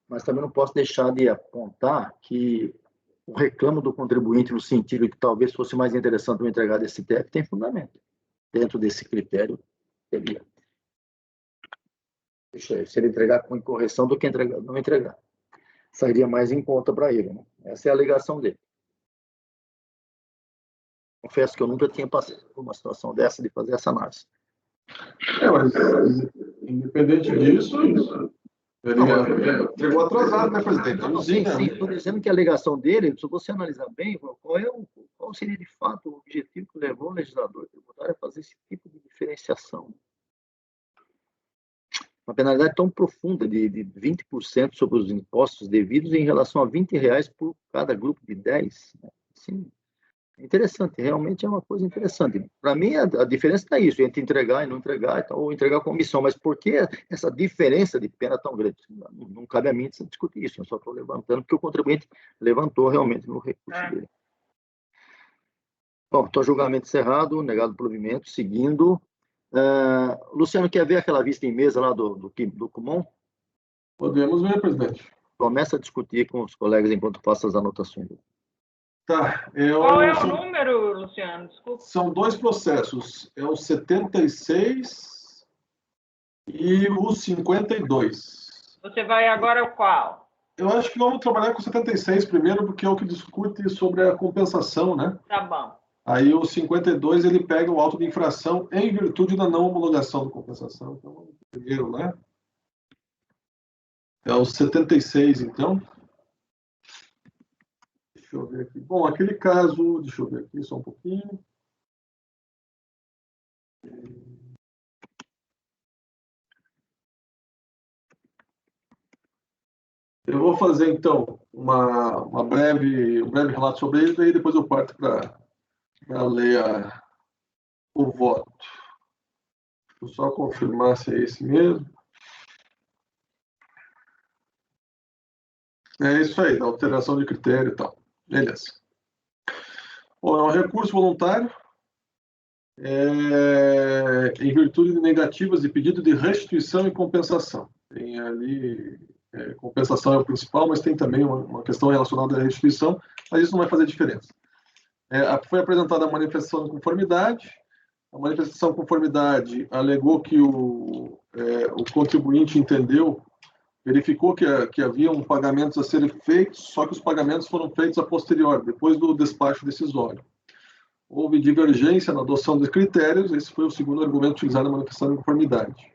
Speaker 1: mas também não posso deixar de apontar que o reclamo do contribuinte no sentido que talvez fosse mais interessante eu entregar desse TF tem fundamento. Dentro desse critério, teria. Se ele entregar com incorreção do que não entregar. Sairia mais em conta para ele. Né? Essa é a alegação dele. Confesso que eu nunca tinha passado por uma situação dessa, de fazer essa análise.
Speaker 10: Mas, independente disso, ele entregou atrasado, né, presidente?
Speaker 1: Sim, estou dizendo que a alegação dele, se você analisar bem, qual seria de fato o objetivo que levou o legislador tributário a fazer esse tipo de diferenciação? Uma penalidade tão profunda de 20% sobre os impostos devidos em relação a R$20 por cada grupo de 10. Né? Assim, interessante, realmente é uma coisa interessante. Para mim, a diferença está isso, entre entregar e não entregar, ou entregar com omissão. Mas por que essa diferença de pena tão grande? Não cabe a mim discutir isso, eu só estou levantando, porque o contribuinte levantou realmente no recurso dele. Bom, então, julgamento encerrado, negado o provimento, seguindo. Luciano, quer ver aquela vista em mesa lá do Kumon?
Speaker 10: Podemos ver, presidente.
Speaker 1: Começa a discutir com os colegas enquanto faço as anotações.
Speaker 10: Tá.
Speaker 2: Qual é o número, Luciano? Desculpa.
Speaker 10: São 2 processos. É o 76 e o 52.
Speaker 2: Você vai agora ao qual?
Speaker 10: Eu acho que vamos trabalhar com o 76 primeiro, porque é o que discute sobre a compensação, né?
Speaker 2: Tá bom.
Speaker 10: Aí o 52, ele pega o auto de infração em virtude da não homologação da compensação. Então, primeiro, né? É o 76, então. Deixa eu ver aqui. Bom, aquele caso, deixa eu ver aqui só um pouquinho. Eu vou fazer, então, um breve relato sobre ele, daí depois eu parto para ler o voto. Deixa eu só confirmar se é esse mesmo. É isso aí, da alteração de critério e tal. Beleza. Bom, é um recurso voluntário em virtude de negativas de pedido de restituição e compensação. Tem ali, compensação é o principal, mas tem também uma questão relacionada à restituição, mas isso não vai fazer diferença. Foi apresentada a manifestação de conformidade. A manifestação de conformidade alegou que o contribuinte verificou que haviam pagamentos a serem feitos, só que os pagamentos foram feitos a posteriori, depois do despacho decisório. Houve divergência na adoção dos critérios, esse foi o segundo argumento utilizado na manifestação de conformidade.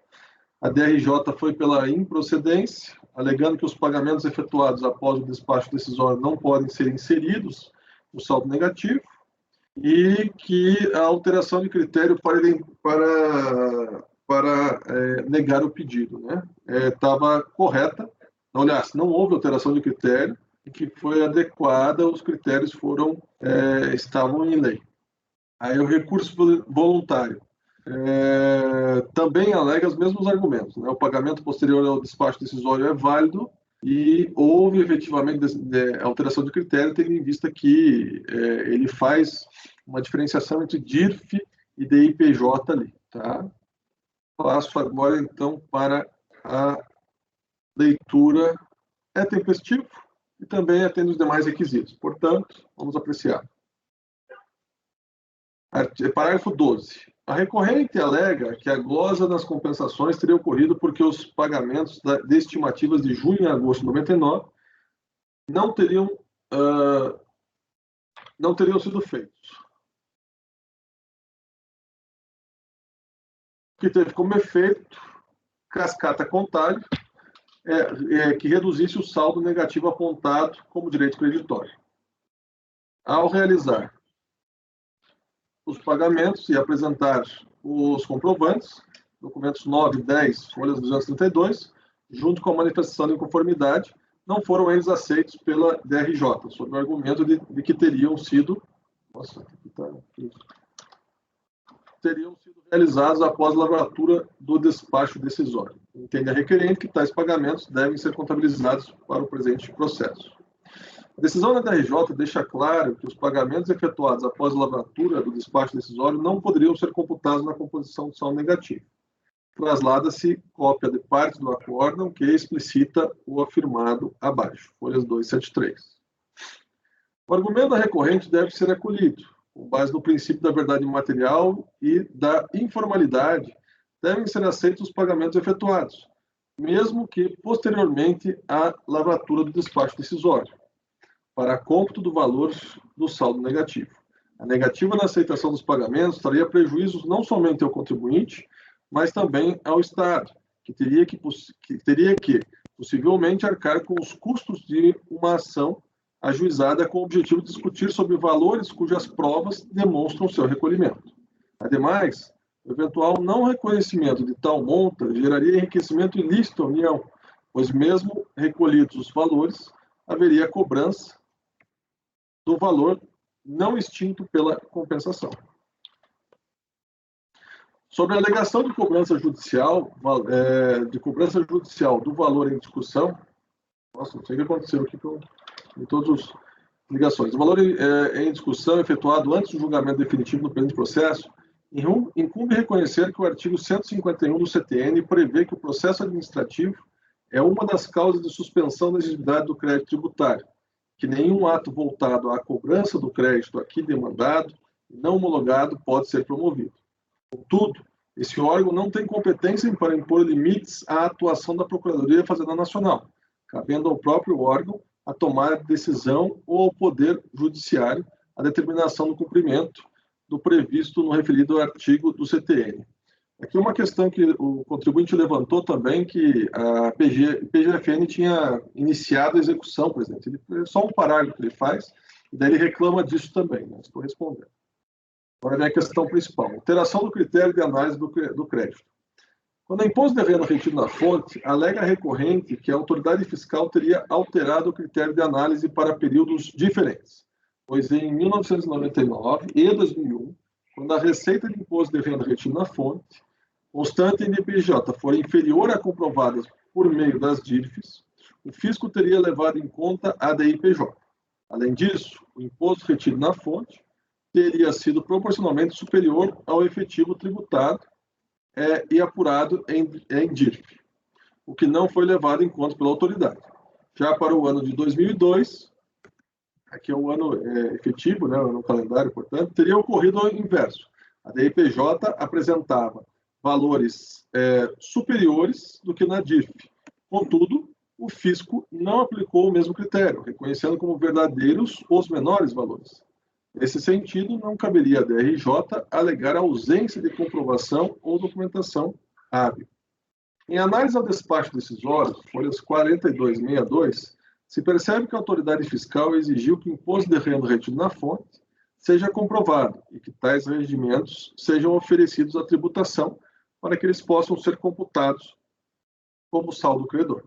Speaker 10: A DRJ foi pela improcedência, alegando que os pagamentos efetuados após o despacho decisório não podem ser inseridos no saldo negativo, e que a alteração de critério para negar o pedido, né? Estava correta, aliás, não houve alteração de critério, e que foi adequada, os critérios estavam em lei. Aí o recurso voluntário também alega os mesmos argumentos, né? O pagamento posterior ao despacho decisório é válido e houve efetivamente alteração de critério, tendo em vista que ele faz uma diferenciação entre DIRF e DIPJ ali, tá? Passo agora, então, para a leitura. É tempestivo e também atende os demais requisitos. Portanto, vamos apreciar. Parágrafo 12. A recorrente alega que a glosa das compensações teria ocorrido porque os pagamentos de estimativas de junho e agosto de 99 não teriam sido feitos. Que teve como efeito cascata contábil, que reduzisse o saldo negativo apontado como direito creditório. Ao realizar os pagamentos e apresentar os comprovantes, documentos 9 e 10, folhas 232, junto com a manifestação de inconformidade, não foram eles aceitos pela DRJ, sob o argumento de que teriam sido realizados após a lavratura do despacho decisório. Entende a requerente que tais pagamentos devem ser contabilizados para o presente processo. A decisão da DRJ deixa claro que os pagamentos efetuados após a lavratura do despacho decisório não poderiam ser computados na composição do saldo negativo. traslada-se cópia de parte do acórdão que explicita o afirmado abaixo, folhas 273. O argumento da recorrente deve ser acolhido, com base no princípio da verdade material e da informalidade, devem ser aceitos os pagamentos efetuados, mesmo que posteriormente à lavratura do despacho decisório, para cômputo do valor do saldo negativo. A negativa na aceitação dos pagamentos traria prejuízos não somente ao contribuinte, mas também ao Estado, que teria que possivelmente arcar com os custos de uma ação ajuizada com o objetivo de discutir sobre valores cujas provas demonstram seu recolhimento. Ademais, o eventual não reconhecimento de tal monta geraria enriquecimento ilícito à União, pois mesmo recolhidos os valores, haveria cobrança do valor não extinto pela compensação. Sobre a alegação de cobrança judicial do valor em discussão, nossa, não sei o que aconteceu aqui em todas as ligações. O valor em discussão efetuado antes do julgamento definitivo do presente processo, incumbe reconhecer que o artigo 151 do CTN prevê que o processo administrativo é uma das causas de suspensão da exigibilidade do crédito tributário, que nenhum ato voltado à cobrança do crédito aqui demandado e não homologado pode ser promovido. Contudo, esse órgão não tem competência para impor limites à atuação da Procuradoria Fazenda Nacional, cabendo ao próprio órgão a tomar a decisão ou ao Poder Judiciário a determinação do cumprimento do previsto no referido artigo do CTN. Aqui uma questão que o contribuinte levantou também, que a PGFN tinha iniciado a execução, presidente. Só um parágrafo que ele faz, e daí ele reclama disso também, né? Estou respondendo. Agora vem a questão principal. Alteração do critério de análise do crédito. Quando o imposto de renda retido na fonte, alega a recorrente que a autoridade fiscal teria alterado o critério de análise para períodos diferentes, pois em 1999 e 2001, quando a receita de imposto de renda retido na fonte, constante em DPJ, for inferior a comprovadas por meio das DIRFs, o fisco teria levado em conta a DIPJ. Além disso, o imposto retido na fonte teria sido proporcionalmente superior ao efetivo tributado e apurado em DIRF, o que não foi levado em conta pela autoridade. Já para o ano de 2002, aqui é o ano efetivo, né, no calendário, portanto, teria ocorrido o inverso. A DIPJ apresentava valores superiores do que na DIRF. Contudo, o fisco não aplicou o mesmo critério, reconhecendo como verdadeiros os menores valores. Nesse sentido, não caberia à DRJ alegar a ausência de comprovação ou documentação hábil. Em análise ao despacho decisório, folhas 42 e 62, se percebe que a autoridade fiscal exigiu que o imposto de renda retido na fonte seja comprovado e que tais rendimentos sejam oferecidos à tributação para que eles possam ser computados como saldo credor.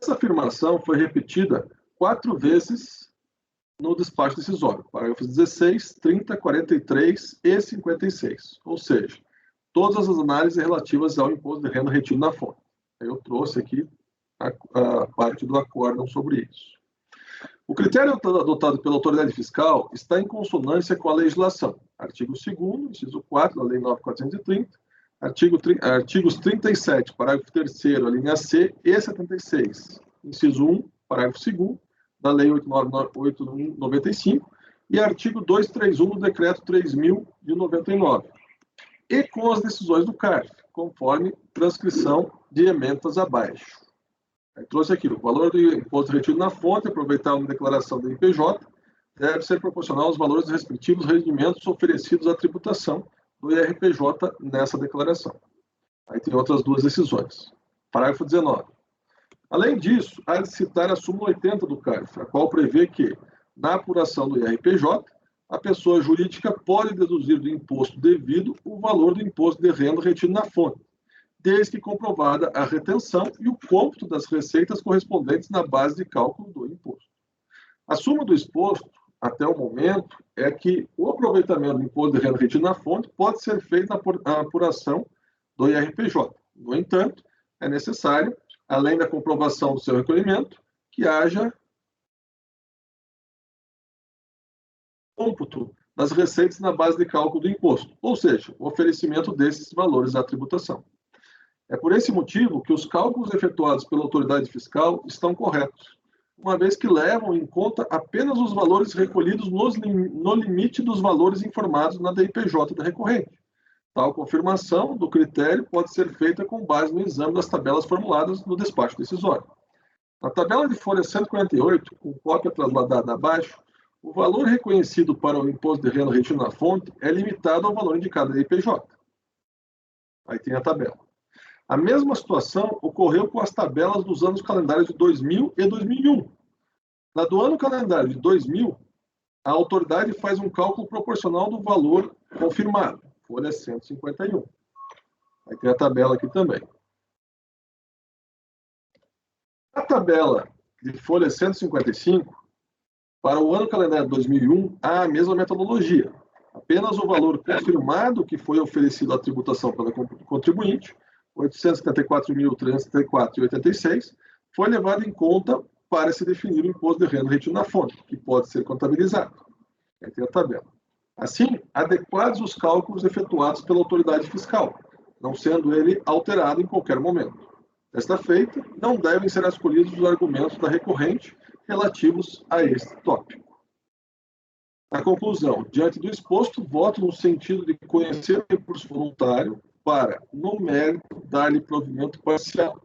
Speaker 10: Essa afirmação foi repetida 4 vezes no despacho decisório, parágrafos 16, 30, 43 e 56, ou seja, todas as análises relativas ao imposto de renda retido na fonte. Eu trouxe aqui a parte do acórdão sobre isso. O critério adotado pela autoridade fiscal está em consonância com a legislação. Artigo 2º, inciso 4 da Lei 9.430, artigos 37, parágrafo 3º, a linha C, e 76, inciso 1, parágrafo 2º, da Lei 8.995, e artigo 231 do Decreto 3.000 de 99, e com as decisões do CARF, conforme transcrição de emendas abaixo. Eu trouxe aqui, o valor do imposto retido na fonte, aproveitar uma declaração da IPJ, deve ser proporcional aos valores dos respectivos rendimentos oferecidos à tributação do IRPJ nessa declaração. Aí tem outras 2 decisões. Parágrafo 19. Além disso, há de citar a súmula 80 do CARF, a qual prevê que, na apuração do IRPJ, a pessoa jurídica pode deduzir do imposto devido o valor do imposto de renda retido na fonte, desde que comprovada a retenção e o cômputo das receitas correspondentes na base de cálculo do imposto. A suma do exposto, até o momento, é que o aproveitamento do imposto de renda retido na fonte pode ser feito na apuração do IRPJ. No entanto, é necessário, além da comprovação do seu recolhimento, que haja cômputo das receitas na base de cálculo do imposto, ou seja, o oferecimento desses valores à tributação. É por esse motivo que os cálculos efetuados pela autoridade fiscal estão corretos, uma vez que levam em conta apenas os valores recolhidos no limite dos valores informados na DIPJ da recorrente. Tal confirmação do critério pode ser feita com base no exame das tabelas formuladas no despacho decisório. Na tabela de folha 148, com cópia trasladada abaixo, o valor reconhecido para o imposto de renda retido na fonte é limitado ao valor indicado na IPJ. Aí tem a tabela. A mesma situação ocorreu com as tabelas dos anos calendários de 2000 e 2001. Na do ano calendário de 2000, a autoridade faz um cálculo proporcional do valor confirmado, folha 151. Aí tem a tabela aqui também. A tabela de folha 155, para o ano calendário de 2001, há a mesma metodologia. Apenas o valor confirmado que foi oferecido à tributação pela contribuinte, R$ 874.374,86, foi levado em conta para se definir o imposto de renda retido na fonte, que pode ser contabilizado. Aí tem a tabela. Assim, adequados os cálculos efetuados pela autoridade fiscal, não sendo ele alterado em qualquer momento. Desta feita, não devem ser escolhidos os argumentos da recorrente relativos a este tópico. Na conclusão, diante do exposto, voto no sentido de conhecer o recurso voluntário para, no mérito, dar-lhe provimento parcial,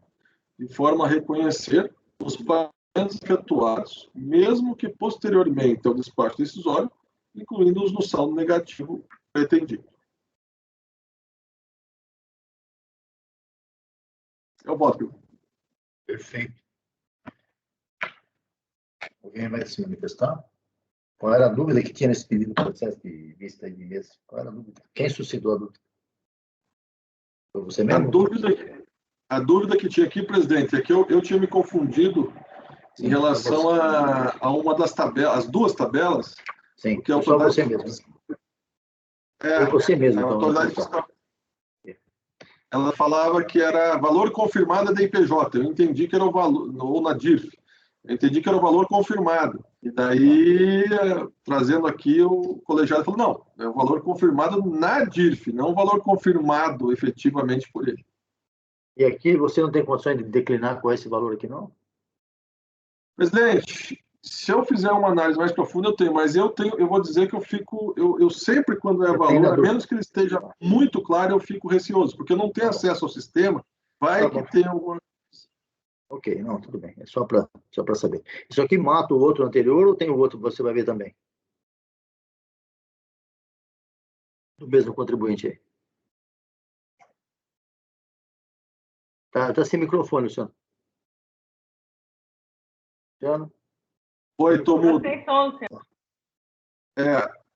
Speaker 10: de forma a reconhecer os pagamentos efetuados, mesmo que posteriormente ao despacho decisório, incluindo-os no saldo negativo pretendido. Eu voto.
Speaker 1: Perfeito. Alguém vai se manifestar? Qual era a dúvida que tinha nesse pedido de processo de vista de mesa? Qual era a dúvida? Quem suscitou a dúvida? Foi você mesmo?
Speaker 10: A dúvida que tinha aqui, presidente, é que eu tinha me confundido em relação a uma das tabelas, as duas tabelas.
Speaker 1: Sim,
Speaker 10: que é
Speaker 1: só você mesmo.
Speaker 10: É
Speaker 1: você mesmo.
Speaker 10: A
Speaker 1: então,
Speaker 10: autoridade fiscal. Ela falava que era valor confirmado da IPJ. Eu entendi que era o valor, ou na DIRF. Eu entendi que era o valor confirmado. E daí, trazendo aqui, o colegiado falou, não, é o valor confirmado na DIRF, não o valor confirmado efetivamente por ele.
Speaker 1: E aqui você não tem condições de declinar com esse valor aqui, não?
Speaker 10: Presidente, se eu fizer uma análise mais profunda, eu tenho, mas eu vou dizer que eu sempre, quando é valor, a menos que ele esteja muito claro, eu fico receoso, porque eu não tenho acesso ao sistema, vai que tem alguma...
Speaker 1: Ok, não, tudo bem, é só para saber. Isso aqui mata o outro anterior ou tem o outro que você vai ver também? Do mesmo contribuinte aí. Tá sem microfone, Luciano. Luciano?
Speaker 10: Oi, estou mudo.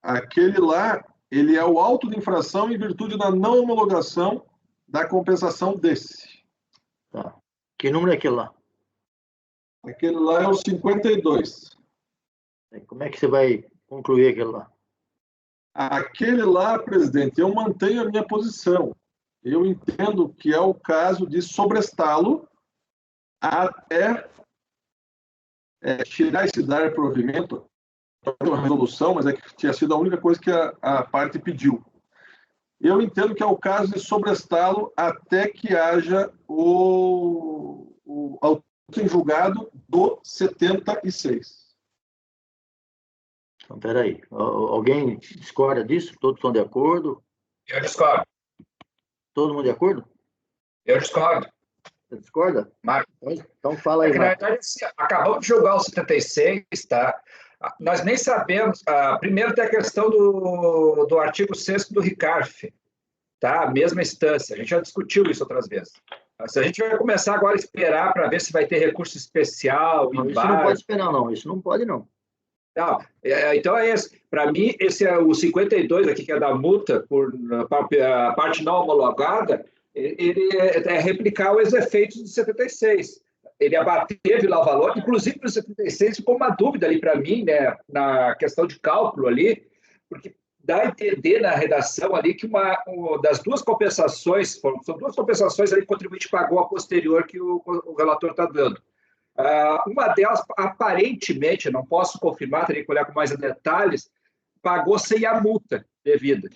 Speaker 10: Aquele lá, ele é o auto de infração em virtude da não homologação da compensação desse.
Speaker 1: Tá. Que número é aquele lá?
Speaker 10: Aquele lá é o 52.
Speaker 1: Como é que você vai concluir aquele lá?
Speaker 10: Aquele lá, presidente, eu mantenho a minha posição. Eu entendo que é o caso de sobrestá-lo até tirar esse dar provimento, uma resolução, mas é que tinha sido a única coisa que a parte pediu. Eu entendo que é o caso de sobrestá-lo até que haja o julgado do 76.
Speaker 1: Então, espera aí. Alguém discorda disso? Todos estão de acordo?
Speaker 8: Eu discordo.
Speaker 1: Todo mundo de acordo?
Speaker 8: Eu discordo.
Speaker 1: Você discorda?
Speaker 8: Marcos.
Speaker 1: Então fala aí,
Speaker 8: Marcos. Na verdade, acabamos de julgar o 76, tá? Nós nem sabemos. Primeiro tem a questão do artigo 6º do RICARF, tá? A mesma instância. A gente já discutiu isso outras vezes. Se a gente vai começar agora a esperar para ver se vai ter recurso especial...
Speaker 1: Não, isso não pode esperar, não. Isso não pode, não.
Speaker 8: Não, então é esse. Para mim, esse é o 52 aqui, que é da multa por a parte não homologada, ele é replicar os efeitos do 76. Ele abateve lá o valor, inclusive no 76 ficou uma dúvida ali para mim, né, na questão de cálculo ali, porque dá a entender na redação ali que uma das duas compensações, são duas compensações ali que o contribuinte pagou a posterior que o relator está dando. Uma delas, aparentemente, não posso confirmar, teria que olhar com mais detalhes, pagou sem a multa devida.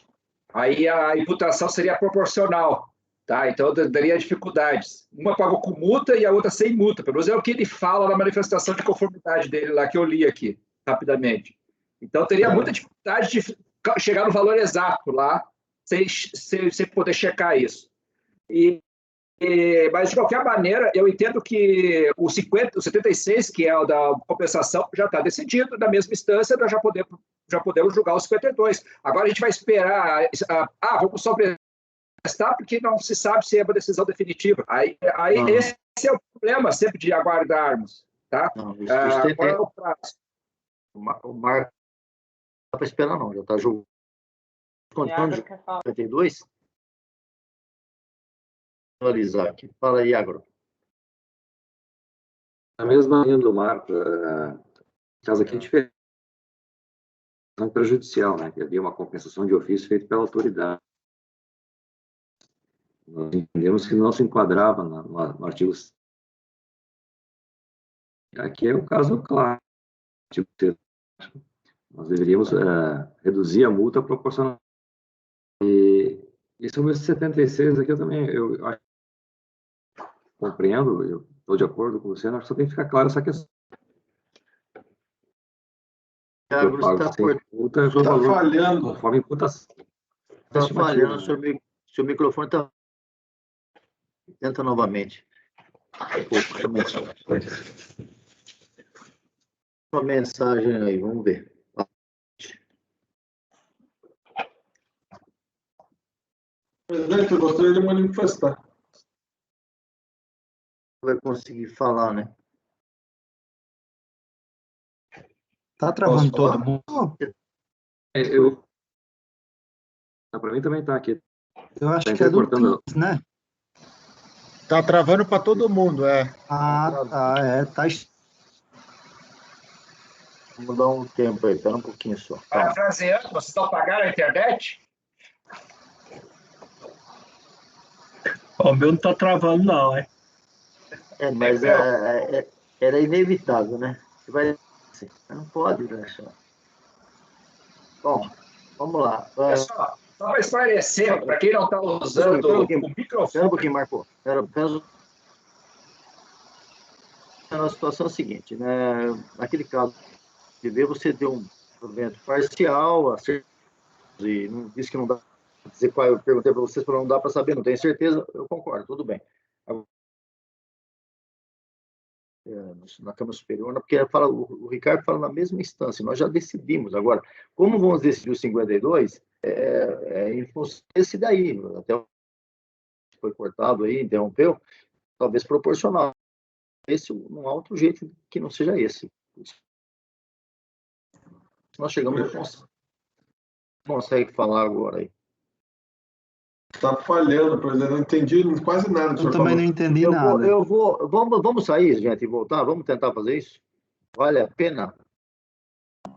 Speaker 8: Aí a imputação seria proporcional, tá? Então daria dificuldades. Uma pagou com multa e a outra sem multa. Pelo menos é o que ele fala na manifestação de conformidade dele lá, que eu li aqui, rapidamente. Então teria muita dificuldade de chegar no valor exato lá, sem poder checar isso. Mas, de qualquer maneira, eu entendo que o 76, que é o da compensação, já está decidido. Na mesma instância, nós já podemos julgar o 52. Agora a gente vai esperar. Vamos só prestar, porque não se sabe se é uma decisão definitiva. Aí esse é o problema sempre de aguardarmos. Tá?
Speaker 1: Não,
Speaker 8: qual é o prazo?
Speaker 1: O Marco não dá para esperar, não. Já está julgando. Condições de 52? Analisar aqui. Fala aí, Agro.
Speaker 4: Na mesma linha do Marco, caso aqui é diferente, prejudicial, né? Que havia uma compensação de ofício feita pela autoridade. Nós entendemos que não se enquadrava no artigo. Aqui é um caso claro. Nós deveríamos reduzir a multa proporcional. E sobre esse 76 aqui, eu compreendo, eu estou de acordo com você, mas só tem que ficar claro essa questão. Eu pago sem multa,
Speaker 10: está falhando.
Speaker 4: Conforme imputação.
Speaker 1: Está falhando, seu microfone está... Tenta novamente. Uma mensagem aí, vamos ver.
Speaker 10: Presidente, eu gostaria de manifestar.
Speaker 1: Vai conseguir falar, né?
Speaker 9: Tá travando todo mundo?
Speaker 4: Para mim também está aqui.
Speaker 9: Eu acho que é do Teams, né?
Speaker 7: Tá travando para todo mundo,
Speaker 9: Ah, tá. Tá.
Speaker 1: Vamos dar um tempo aí, espera um pouquinho só.
Speaker 8: Parafraseando, vocês estão pagando a internet?
Speaker 11: O meu não tá travando, não, hein?
Speaker 1: Mas era inevitável, né? Você vai... Não pode deixar. Bom, vamos lá.
Speaker 8: Pessoal, só para esclarecer, para quem não está usando o microfone...
Speaker 1: Espera um pouquinho, Marco. A situação é a seguinte, né? Naquele caso de ver, você deu um provimento parcial, e não disse que não dá para dizer qual. Eu perguntei para vocês, não dá para saber, não tenho certeza, eu concordo, tudo bem. Na Câmara Superior, porque o Ricardo fala na mesma instância, nós já decidimos. Agora, como vamos decidir o 52, em função desse daí, até foi cortado aí, interrompeu, talvez proporcional. Não há outro jeito que não seja esse. Nós chegamos no consenso. Consegue falar agora aí.
Speaker 10: Está falhando, presidente. Não entendi quase nada.
Speaker 9: Eu também não entendi nada.
Speaker 1: Vamos sair, gente, e voltar? Vamos tentar fazer isso? Vale a pena?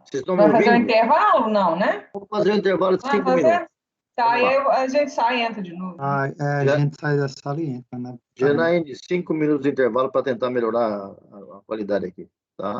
Speaker 1: Vocês estão me
Speaker 2: ouvindo? Vai fazer um intervalo? Não, né?
Speaker 1: Vamos fazer um intervalo de 5 minutos.
Speaker 2: Tá, aí a gente sai e entra de novo.
Speaker 9: A gente sai da sala e entra, né?
Speaker 1: Janaíne, 5 minutos de intervalo para tentar melhorar a qualidade aqui, tá?